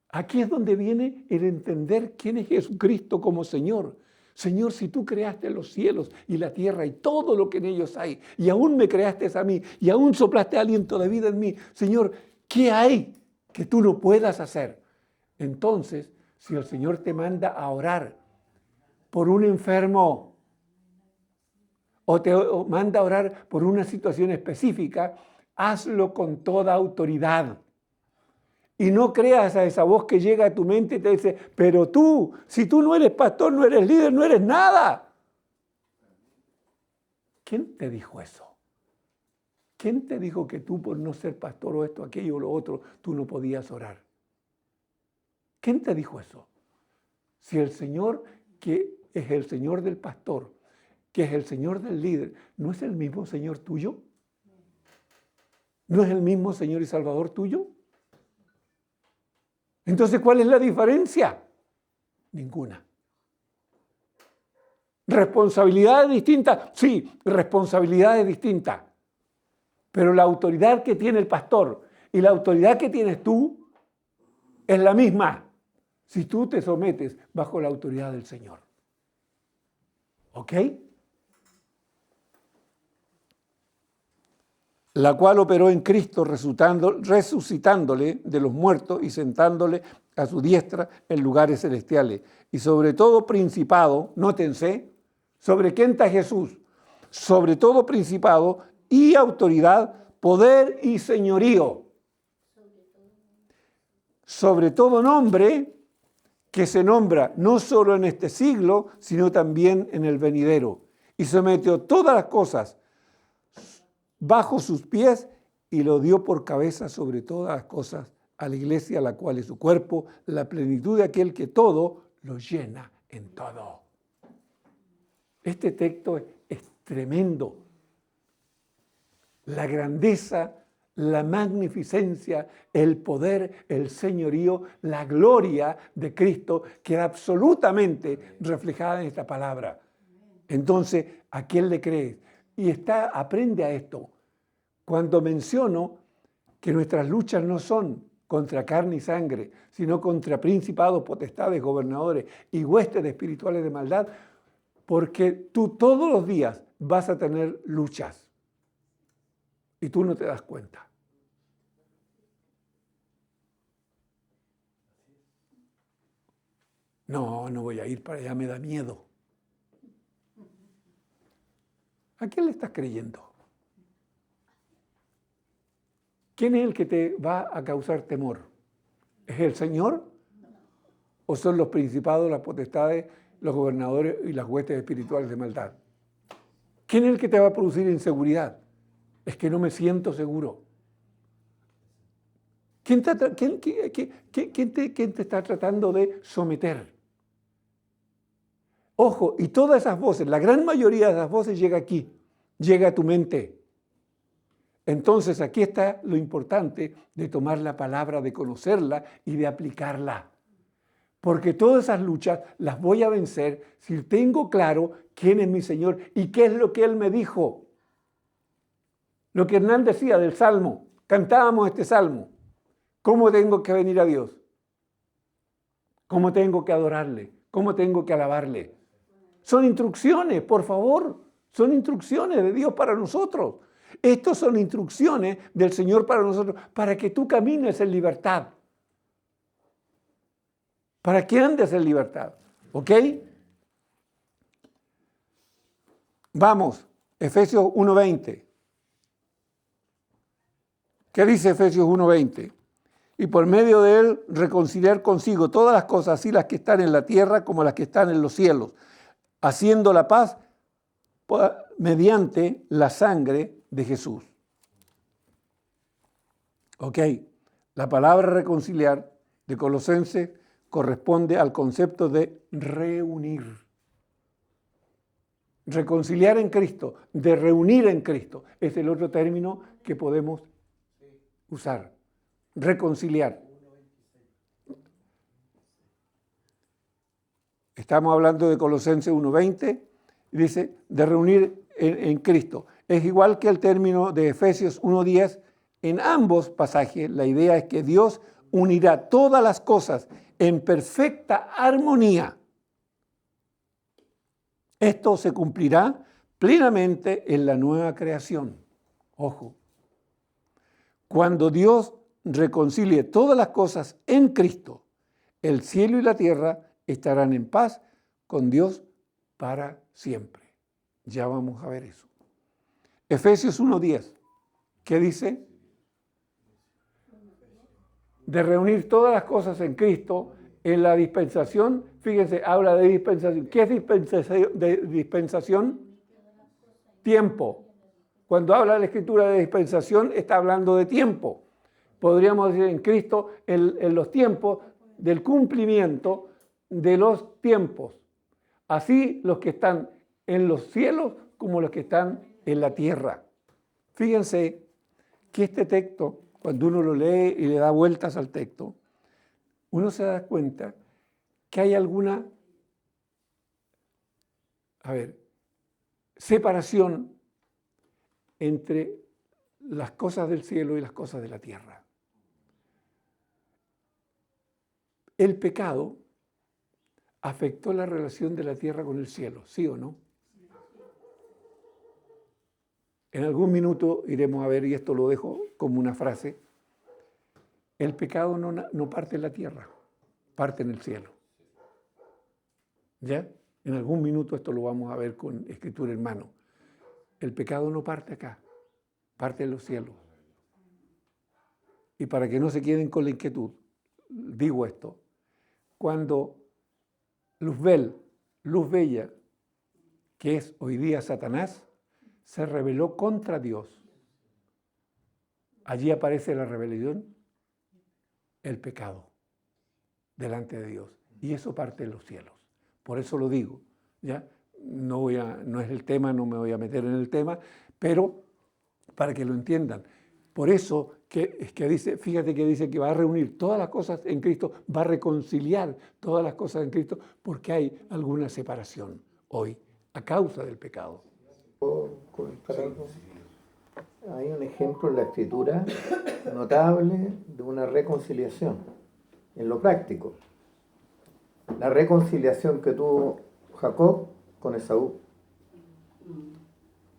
Aquí es donde viene el entender quién es Jesucristo como Señor. Señor, si tú creaste los cielos y la tierra y todo lo que en ellos hay, y aún me creaste a mí, y aún soplaste aliento de vida en mí, Señor, ¿qué hay que tú no puedas hacer? Entonces, si el Señor te manda a orar por un enfermo, o te manda a orar por una situación específica, hazlo con toda autoridad. Y no creas a esa voz que llega a tu mente y te dice, pero tú, si tú no eres pastor, no eres líder, no eres nada. ¿Quién te dijo eso? ¿Quién te dijo que tú por no ser pastor o esto, aquello o lo otro, tú no podías orar? ¿Quién te dijo eso? Si el Señor, que es el Señor del pastor, que es el Señor del líder, ¿no es el mismo Señor tuyo? ¿No es el mismo Señor y Salvador tuyo? Entonces, ¿cuál es la diferencia? Ninguna. ¿Responsabilidad es distinta? Sí, responsabilidad es distinta. Pero la autoridad que tiene el pastor y la autoridad que tienes tú es la misma. Si tú te sometes bajo la autoridad del Señor. ¿Ok? La cual operó en Cristo resucitándole de los muertos y sentándole a su diestra en lugares celestiales. Y sobre todo principado, nótense, ¿sobre quién está Jesús? Sobre todo principado y autoridad, poder y señorío. Sobre todo nombre que se nombra no solo en este siglo, sino también en el venidero. Y sometió todas las cosas bajo sus pies y lo dio por cabeza sobre todas las cosas a la iglesia, la cual es su cuerpo, la plenitud de aquel que todo lo llena en todo. Este texto es tremendo. La grandeza, la magnificencia, el poder, el señorío, la gloria de Cristo queda absolutamente reflejada en esta palabra. Entonces, ¿a quién le crees? Y aprende a esto. Cuando menciono que nuestras luchas no son contra carne y sangre, sino contra principados, potestades, gobernadores y huestes espirituales de maldad, porque tú todos los días vas a tener luchas y tú no te das cuenta. No voy a ir para allá, me da miedo. ¿A quién le estás creyendo? ¿Quién es el que te va a causar temor? ¿Es el Señor? ¿O son los principados, las potestades, los gobernadores y las huestes espirituales de maldad? ¿Quién es el que te va a producir inseguridad? Es que no me siento seguro. ¿Quién te está tratando de someter? Ojo, y todas esas voces, la gran mayoría de esas voces llega aquí, llega a tu mente. Entonces aquí está lo importante de tomar la palabra, de conocerla y de aplicarla. Porque todas esas luchas las voy a vencer si tengo claro quién es mi Señor y qué es lo que Él me dijo. Lo que Hernán decía del Salmo, cantábamos este Salmo. ¿Cómo tengo que venir a Dios? ¿Cómo tengo que adorarle? ¿Cómo tengo que alabarle? Son instrucciones, por favor. Son instrucciones de Dios para nosotros. Estas son instrucciones del Señor para nosotros, para que tú camines en libertad. Para que andes en libertad. ¿Ok? Vamos, Efesios 1:20. ¿Qué dice Efesios 1:20? Y por medio de él reconciliar consigo todas las cosas, así las que están en la tierra como las que están en los cielos, haciendo la paz mediante la sangre de Jesús. Ok, la palabra reconciliar de Colosenses corresponde al concepto de reunir. Reconciliar en Cristo, de reunir en Cristo, es el otro término que podemos usar. Reconciliar. Estamos hablando de Colosenses 1:20, dice, de reunir en Cristo. Es igual que el término de Efesios 1:10. En ambos pasajes la idea es que Dios unirá todas las cosas en perfecta armonía. Esto se cumplirá plenamente en la nueva creación. Ojo. Cuando Dios reconcilie todas las cosas en Cristo, el cielo y la tierra estarán en paz con Dios para siempre. Ya vamos a ver eso. Efesios 1:10, ¿qué dice? De reunir todas las cosas en Cristo en la dispensación. Fíjense, habla de dispensación. ¿Qué es dispensación? Tiempo. Cuando habla de la Escritura de dispensación, está hablando de tiempo. Podríamos decir en Cristo, en los tiempos del cumplimiento de los tiempos. Así los que están en los cielos como los que están en la tierra. Fíjense que este texto, cuando uno lo lee y le da vueltas al texto, uno se da cuenta que hay alguna, separación entre las cosas del cielo y las cosas de la tierra. El pecado afectó la relación de la tierra con el cielo, ¿sí o no? En algún minuto iremos a ver, y esto lo dejo como una frase, el pecado no parte en la tierra, parte en el cielo. ¿Ya? En algún minuto esto lo vamos a ver con escritura en mano. El pecado no parte acá, parte en los cielos. Y para que no se queden con la inquietud, digo esto. Cuando Luzbel, Luz Bella, que es hoy día Satanás, se rebeló contra Dios, allí aparece la rebelión, el pecado, delante de Dios. Y eso parte de los cielos. Por eso lo digo, ¿ya? No es el tema, no me voy a meter en el tema, pero para que lo entiendan. Por eso que dice, fíjate que dice que va a reunir todas las cosas en Cristo, va a reconciliar todas las cosas en Cristo, porque hay alguna separación hoy a causa del pecado. ¿Puedo comentar algo? Hay un ejemplo en la Escritura notable de una reconciliación, en lo práctico. La reconciliación que tuvo Jacob con Esaú,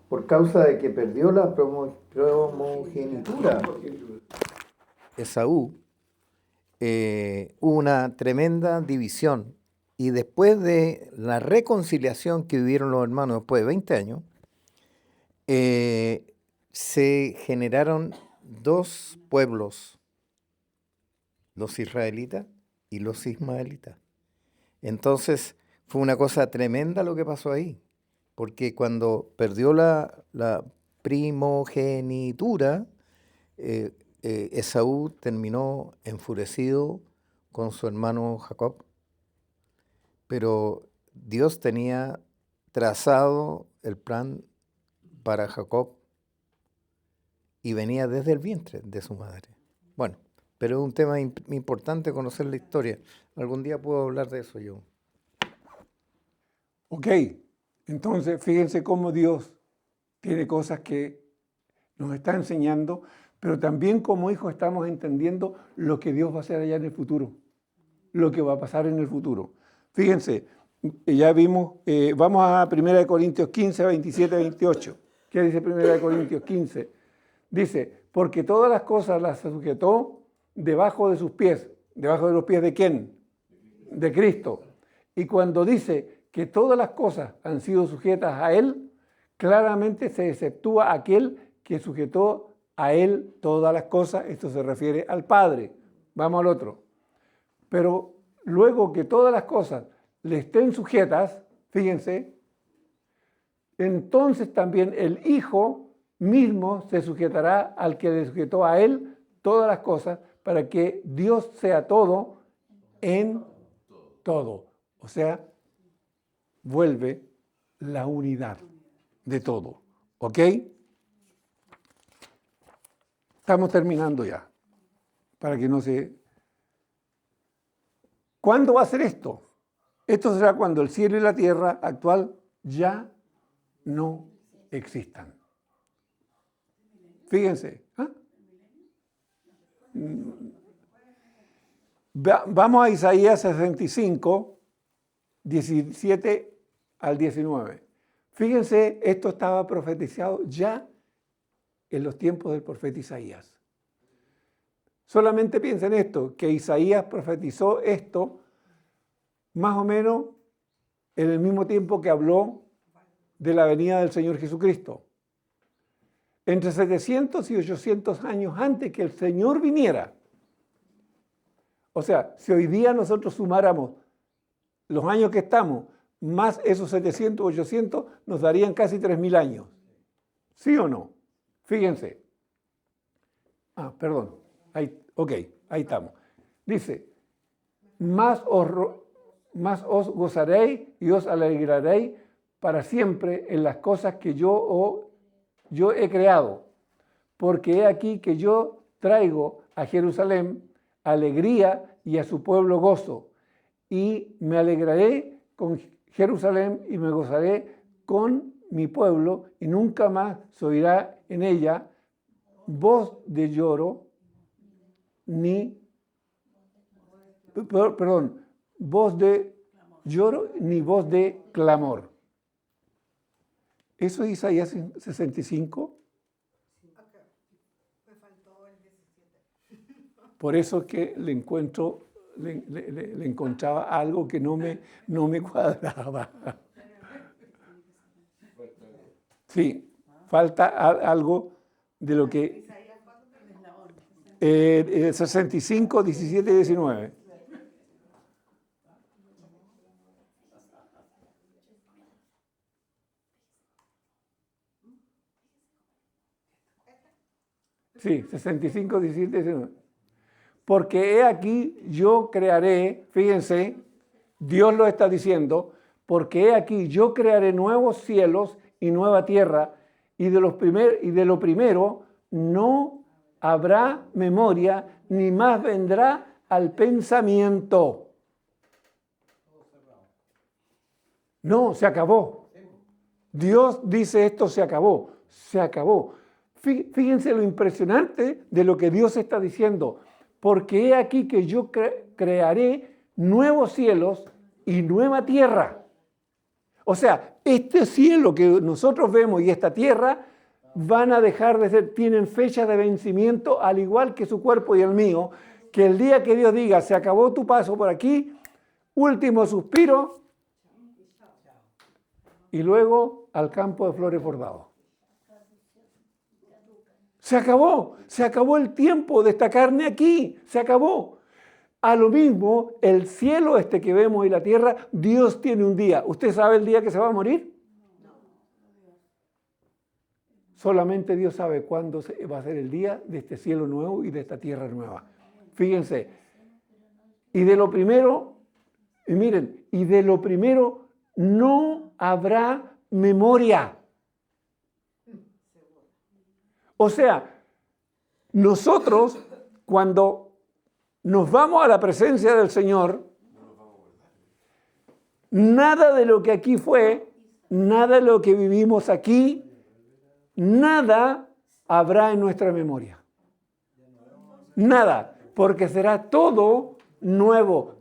por causa de que perdió la primogenitura. Esaú, hubo una tremenda división, y después de la reconciliación que vivieron los hermanos después de 20 años, se generaron dos pueblos, los israelitas y los ismaelitas. Entonces fue una cosa tremenda lo que pasó ahí, porque cuando perdió la primogenitura, Esaú terminó enfurecido con su hermano Jacob, pero Dios tenía trazado el plan para Jacob y venía desde el vientre de su madre. Bueno, pero es un tema importante conocer la historia. Algún día puedo hablar de eso yo. Ok, entonces fíjense cómo Dios tiene cosas que nos está enseñando, pero también como hijos estamos entendiendo lo que Dios va a hacer allá en el futuro, lo que va a pasar en el futuro. Fíjense, ya vimos, vamos a 1 Corintios 15, 27, 28. ¿Qué dice 1 Corintios 15? Dice, porque todas las cosas las sujetó debajo de sus pies. ¿Debajo de los pies de quién? De Cristo. Y cuando dice que todas las cosas han sido sujetas a Él, claramente se exceptúa aquel que sujetó a Él todas las cosas. Esto se refiere al Padre. Vamos al otro. Pero luego que todas las cosas le estén sujetas, fíjense, entonces también el Hijo mismo se sujetará al que le sujetó a Él todas las cosas, para que Dios sea todo en todo. O sea, vuelve la unidad de todo. ¿Ok? Estamos terminando ya, para que no se... ¿Cuándo va a ser esto? Esto será cuando el cielo y la tierra actual ya no existan. Fíjense. Vamos a Isaías 65, 17 al 19. Fíjense, esto estaba profetizado ya en los tiempos del profeta Isaías. Solamente piensen esto, que Isaías profetizó esto más o menos en el mismo tiempo que habló de la venida del Señor Jesucristo. Entre 700 y 800 años antes que el Señor viniera. O sea, si hoy día nosotros sumáramos los años que estamos, más esos 700, 800, nos darían casi 3.000 años. ¿Sí o no? Fíjense. Perdón. Ahí estamos. Dice, más os gozaréis y os alegraréis para siempre en las cosas que yo he creado, porque he aquí que yo traigo a Jerusalén alegría y a su pueblo gozo, y me alegraré con Jerusalén y me gozaré con mi pueblo, y nunca más se oirá en ella voz de lloro, voz de lloro ni voz de clamor. ¿Eso es Isaías 65? Por eso es que le encontraba algo que no me cuadraba. Sí, falta algo de lo que... 65, 17 y 19. Sí, 65, 17 y 19. Porque he aquí yo crearé, fíjense, Dios lo está diciendo, porque he aquí yo crearé nuevos cielos y nueva tierra, y de lo primero no habrá memoria, ni más vendrá al pensamiento. No, se acabó. Dios dice esto se acabó, se acabó. Fíjense lo impresionante de lo que Dios está diciendo. Porque he aquí que yo crearé nuevos cielos y nueva tierra. O sea, este cielo que nosotros vemos y esta tierra van a dejar de ser, tienen fecha de vencimiento, al igual que su cuerpo y el mío, que el día que Dios diga, se acabó tu paso por aquí, último suspiro, y luego al campo de flores bordados. Se acabó el tiempo de esta carne aquí, se acabó. A lo mismo, el cielo este que vemos y la tierra, Dios tiene un día. ¿Usted sabe el día que se va a morir? Solamente Dios sabe cuándo va a ser el día de este cielo nuevo y de esta tierra nueva. Fíjense. Y de lo primero no habrá memoria. O sea, nosotros, cuando nos vamos a la presencia del Señor, nada de lo que aquí fue, nada de lo que vivimos aquí, nada habrá en nuestra memoria. Nada, porque será todo nuevo,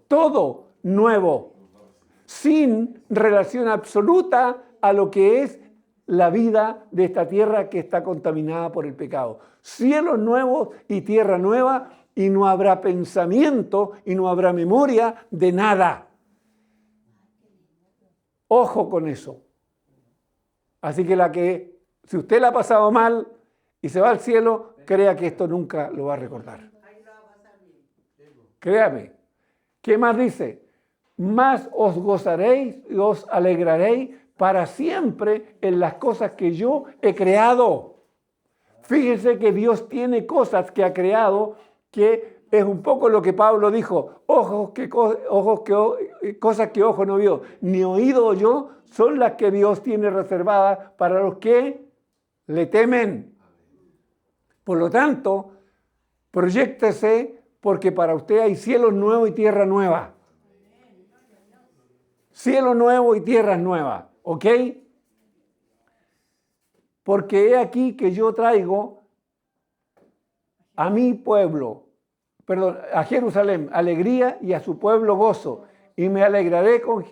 sin relación absoluta a lo que es la vida de esta tierra que está contaminada por el pecado. Cielos nuevos y tierra nueva, y no habrá pensamiento y no habrá memoria de nada. Ojo con eso. Así que si usted la ha pasado mal y se va al cielo, crea que esto nunca lo va a recordar. Créame. ¿Qué más dice? Más os gozaréis y os alegraréis para siempre en las cosas que yo he creado. Fíjense que Dios tiene cosas que ha creado, que es un poco lo que Pablo dijo, cosas que ojo no vio, ni oído oyó, son las que Dios tiene reservadas para los que le temen. Por lo tanto, proyéctese, porque para usted hay cielos nuevos y tierra nueva. Cielo nuevo y tierra nueva, ¿ok? Porque he aquí que yo traigo a mi pueblo, a Jerusalén, alegría, y a su pueblo gozo, y me alegraré con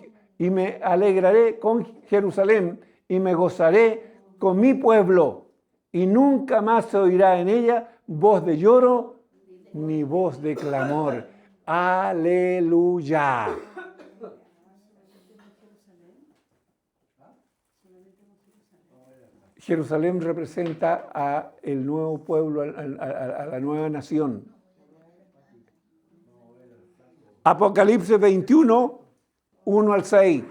Jerusalén, y me gozaré con mi pueblo, y nunca más se oirá en ella voz de lloro ni voz de clamor. Aleluya. Jerusalén representa a el nuevo pueblo, a la nueva nación. Apocalipsis 21, 1 al 6.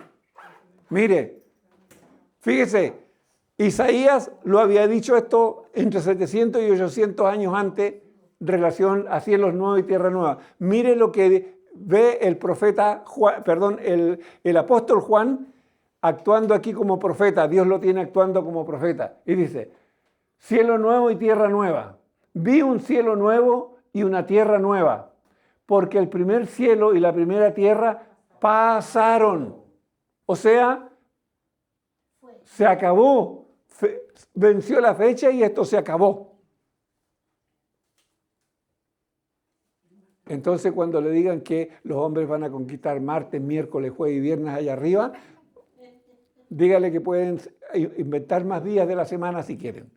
Mire, fíjese, Isaías lo había dicho esto entre 700 y 800 años antes, en relación a cielos nuevos y tierra nueva. Mire lo que ve el profeta Juan, el apóstol Juan, actuando aquí como profeta. Dios lo tiene actuando como profeta. Y dice, cielo nuevo y tierra nueva. Vi un cielo nuevo y una tierra nueva, porque el primer cielo y la primera tierra pasaron. O sea, se acabó. Venció la fecha y esto se acabó. Entonces, cuando le digan que los hombres van a conquistar martes, miércoles, jueves y viernes allá arriba, dígale que pueden inventar más días de la semana si quieren.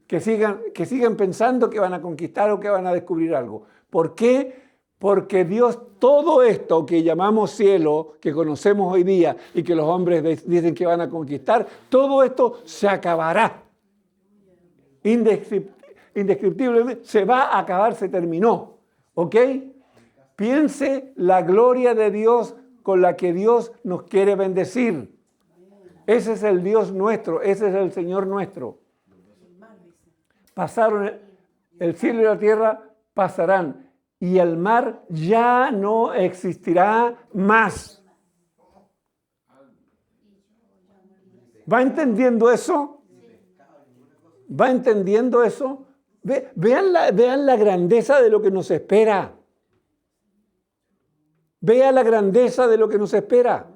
Que sigan pensando que van a conquistar o que van a descubrir algo. ¿Por qué? Porque Dios, todo esto que llamamos cielo, que conocemos hoy día y que los hombres dicen que van a conquistar, todo esto se acabará. Indescriptiblemente se va a acabar, se terminó. ¿Ok? Piense la gloria de Dios con la que Dios nos quiere bendecir. Ese es el Dios nuestro, ese es el Señor nuestro. Pasaron el cielo y la tierra, pasarán, y el mar ya no existirá más. ¿Va entendiendo eso? ¿Va entendiendo eso? Vean la grandeza de lo que nos espera. Vea la grandeza de lo que nos espera.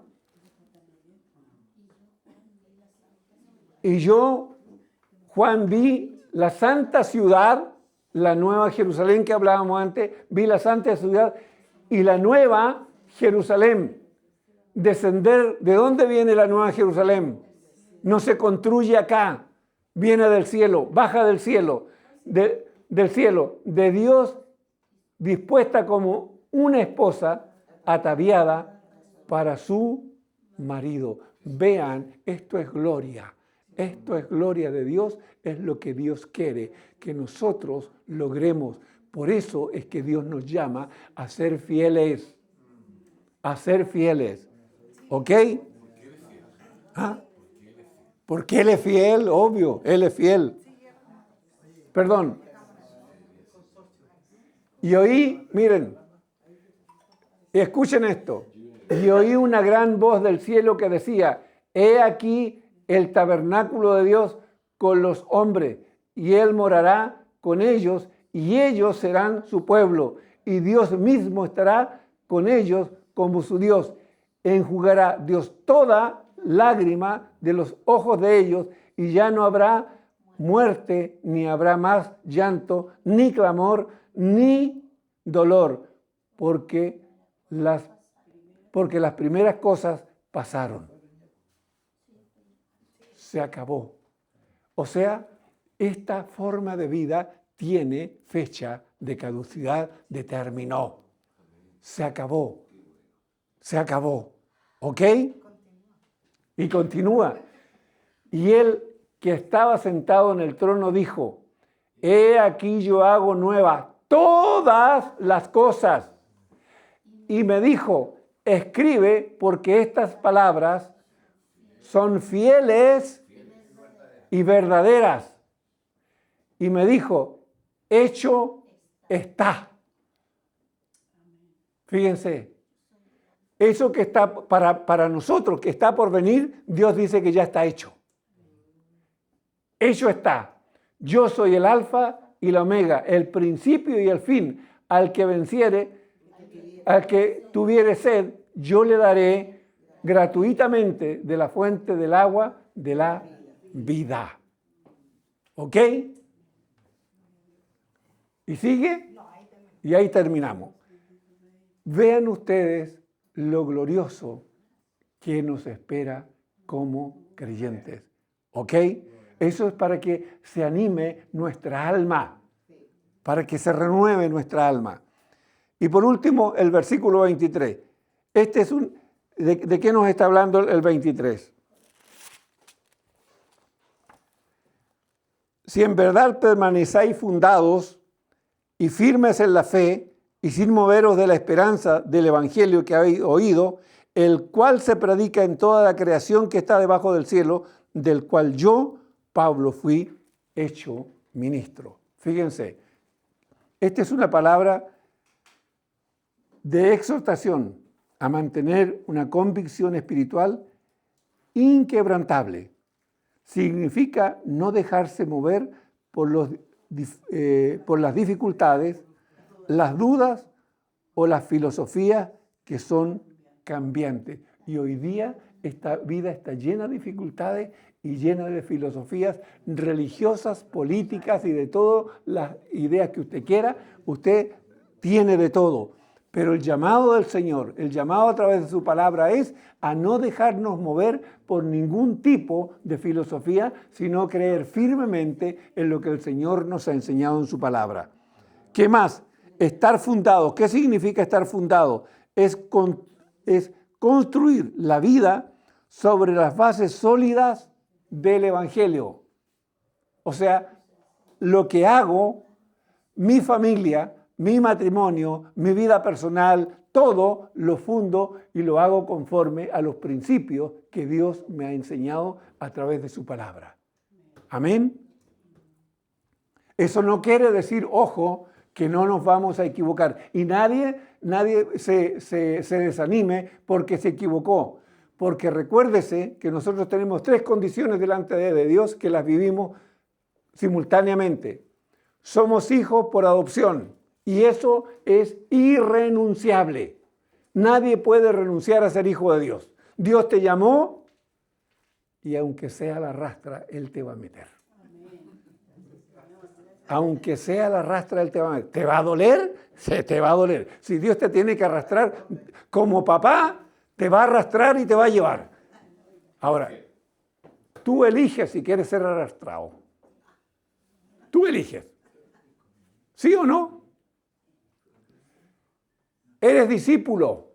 Y yo, Juan, vi la santa ciudad, la nueva Jerusalén que hablábamos antes, vi la santa ciudad y la nueva Jerusalén descender. ¿De dónde viene la nueva Jerusalén? No se construye acá, viene del cielo, baja del cielo, del cielo, de Dios, dispuesta como una esposa ataviada para su marido. Vean, esto es gloria. Esto es gloria de Dios, es lo que Dios quiere, que nosotros logremos. Por eso es que Dios nos llama a ser fieles. A ser fieles. ¿Ok? ¿Ah? Porque Él es fiel, obvio, Él es fiel. Perdón. Y oí, miren, escuchen esto. Y oí una gran voz del cielo que decía, he aquí el tabernáculo de Dios con los hombres, y Él morará con ellos y ellos serán su pueblo. Y Dios mismo estará con ellos como su Dios. Enjugará Dios toda lágrima de los ojos de ellos y ya no habrá muerte, ni habrá más llanto, ni clamor, ni dolor, porque las primeras cosas pasaron. Se acabó. O sea, esta forma de vida tiene fecha de caducidad, terminó. Se acabó. Se acabó. ¿Ok? Y continúa. Y él que estaba sentado en el trono dijo, he aquí yo hago nuevas todas las cosas. Y me dijo, escribe porque estas palabras son fieles y verdaderas. Y me dijo, hecho está. Fíjense, eso que está para nosotros, que está por venir, Dios dice que ya está hecho. Hecho está. Yo soy el alfa y la omega, el principio y el fin. Al que venciere, al que tuviere sed, yo le daré gratuitamente de la fuente del agua de la vida. ¿Ok? ¿Y sigue? Y ahí terminamos. Vean ustedes lo glorioso que nos espera como creyentes. ¿Ok? Eso es para que se anime nuestra alma, para que se renueve nuestra alma. Y por último, el versículo 23. Este es ¿de qué nos está hablando el 23? Si en verdad permanecéis fundados y firmes en la fe y sin moveros de la esperanza del evangelio que habéis oído, el cual se predica en toda la creación que está debajo del cielo, del cual yo, Pablo, fui hecho ministro. Fíjense, esta es una palabra de exhortación a mantener una convicción espiritual inquebrantable. Significa no dejarse mover por las dificultades, las dudas o las filosofías que son cambiantes. Y hoy día esta vida está llena de dificultades y llena de filosofías religiosas, políticas y de todas las ideas que usted quiera. Usted tiene de todo. Pero el llamado del Señor, el llamado a través de su palabra es a no dejarnos mover por ningún tipo de filosofía, sino creer firmemente en lo que el Señor nos ha enseñado en su palabra. ¿Qué más? Estar fundado. ¿Qué significa estar fundado? Es construir la vida sobre las bases sólidas del Evangelio. O sea, lo que hago, mi familia, mi matrimonio, mi vida personal, todo lo fundo y lo hago conforme a los principios que Dios me ha enseñado a través de su palabra. Amén. Eso no quiere decir, ojo, que no nos vamos a equivocar. Y nadie se desanime porque se equivocó. Porque recuérdese que nosotros tenemos 3 condiciones delante de Dios que las vivimos simultáneamente. Somos hijos por adopción. Y eso es irrenunciable. Nadie puede renunciar a ser hijo de Dios. Dios te llamó y aunque sea la rastra, Él te va a meter. Aunque sea la rastra, Él te va a meter. ¿Te va a doler? Se te va a doler. Si Dios te tiene que arrastrar como papá, te va a arrastrar y te va a llevar. Ahora, tú eliges si quieres ser arrastrado. Tú eliges. ¿Sí o no? Eres discípulo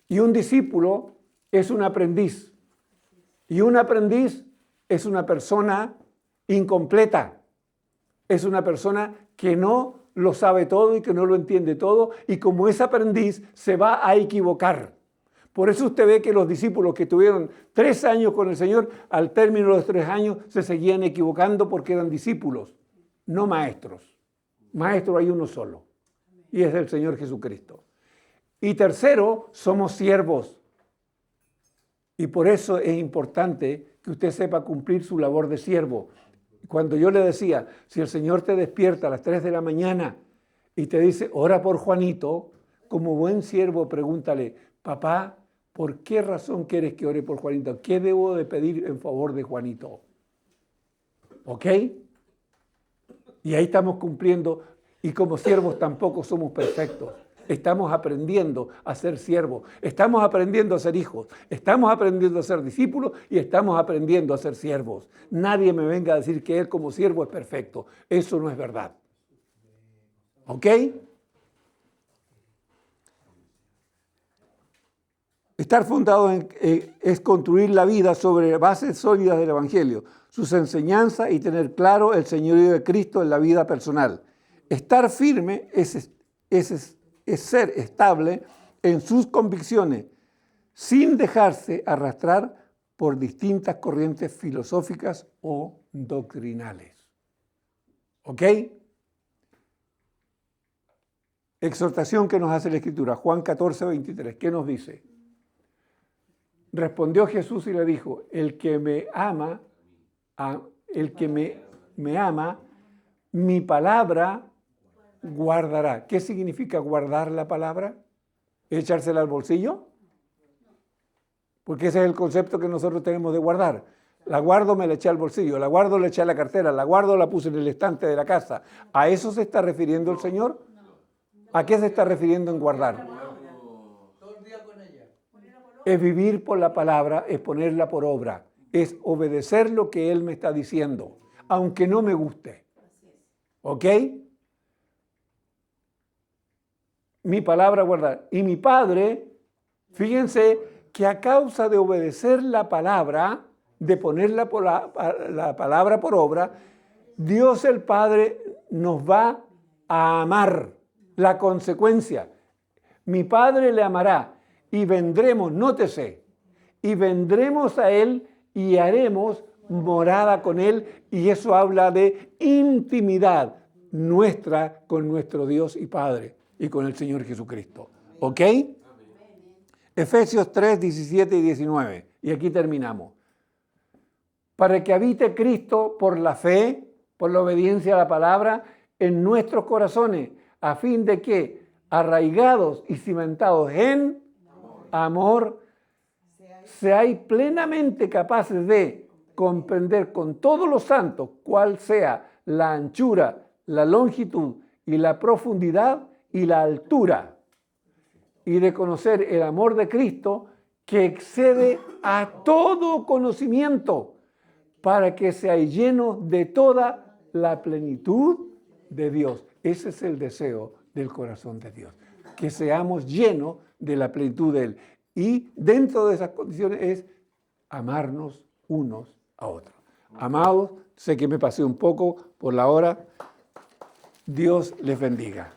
y un discípulo es un aprendiz y un aprendiz es una persona incompleta, es una persona que no lo sabe todo y que no lo entiende todo y como es aprendiz se va a equivocar. Por eso usted ve que los discípulos que tuvieron 3 años con el Señor, al término de los 3 años se seguían equivocando porque eran discípulos, no maestros. Maestro hay uno solo. Y es el Señor Jesucristo. Y tercero, somos siervos. Y por eso es importante que usted sepa cumplir su labor de siervo. Cuando yo le decía, si el Señor te despierta a las 3 de la mañana y te dice, ora por Juanito, como buen siervo pregúntale, papá, ¿por qué razón quieres que ore por Juanito? ¿Qué debo de pedir en favor de Juanito? ¿Ok? Y ahí estamos cumpliendo, y como siervos tampoco somos perfectos. Estamos aprendiendo a ser siervos, estamos aprendiendo a ser hijos, estamos aprendiendo a ser discípulos y estamos aprendiendo a ser siervos. Nadie me venga a decir que él como siervo es perfecto. Eso no es verdad. ¿Ok? Estar fundado es construir la vida sobre bases sólidas del Evangelio, sus enseñanzas y tener claro el señorío de Cristo en la vida personal. Estar firme es ser estable en sus convicciones, sin dejarse arrastrar por distintas corrientes filosóficas o doctrinales. ¿Ok? Exhortación que nos hace la Escritura, Juan 14, 23. ¿Qué nos dice? Respondió Jesús y le dijo, el que me ama, mi palabra guardará. ¿Qué significa guardar la palabra? ¿Echársela al bolsillo? Porque ese es el concepto que nosotros tenemos de guardar. La guardo, me la eché al bolsillo. La guardo, la eché a la cartera. La guardo, la puse en el estante de la casa. ¿A eso se está refiriendo el Señor? ¿A qué se está refiriendo en guardar? Es vivir por la palabra, es ponerla por obra, es obedecer lo que Él me está diciendo, aunque no me guste. ¿Ok? Mi palabra guardar. Y mi Padre, fíjense que a causa de obedecer la palabra, de poner la palabra por obra, Dios el Padre nos va a amar. La consecuencia, mi Padre le amará. Y vendremos, nótese, y vendremos a Él y haremos morada con Él. Y eso habla de intimidad nuestra con nuestro Dios y Padre y con el Señor Jesucristo. ¿Ok? Efesios 3, 17 y 19. Y aquí terminamos. Para que habite Cristo por la fe, por la obediencia a la palabra, en nuestros corazones, a fin de que, arraigados y cimentados en amor, seáis plenamente capaces de comprender con todos los santos cuál sea la anchura, la longitud y la profundidad y la altura, y de conocer el amor de Cristo que excede a todo conocimiento, para que seáis llenos de toda la plenitud de Dios. Ese es el deseo del corazón de Dios, que seamos llenos de la plenitud de Él. Y dentro de esas condiciones es amarnos unos a otros. Amados, sé que me pasé un poco por la hora. Dios les bendiga.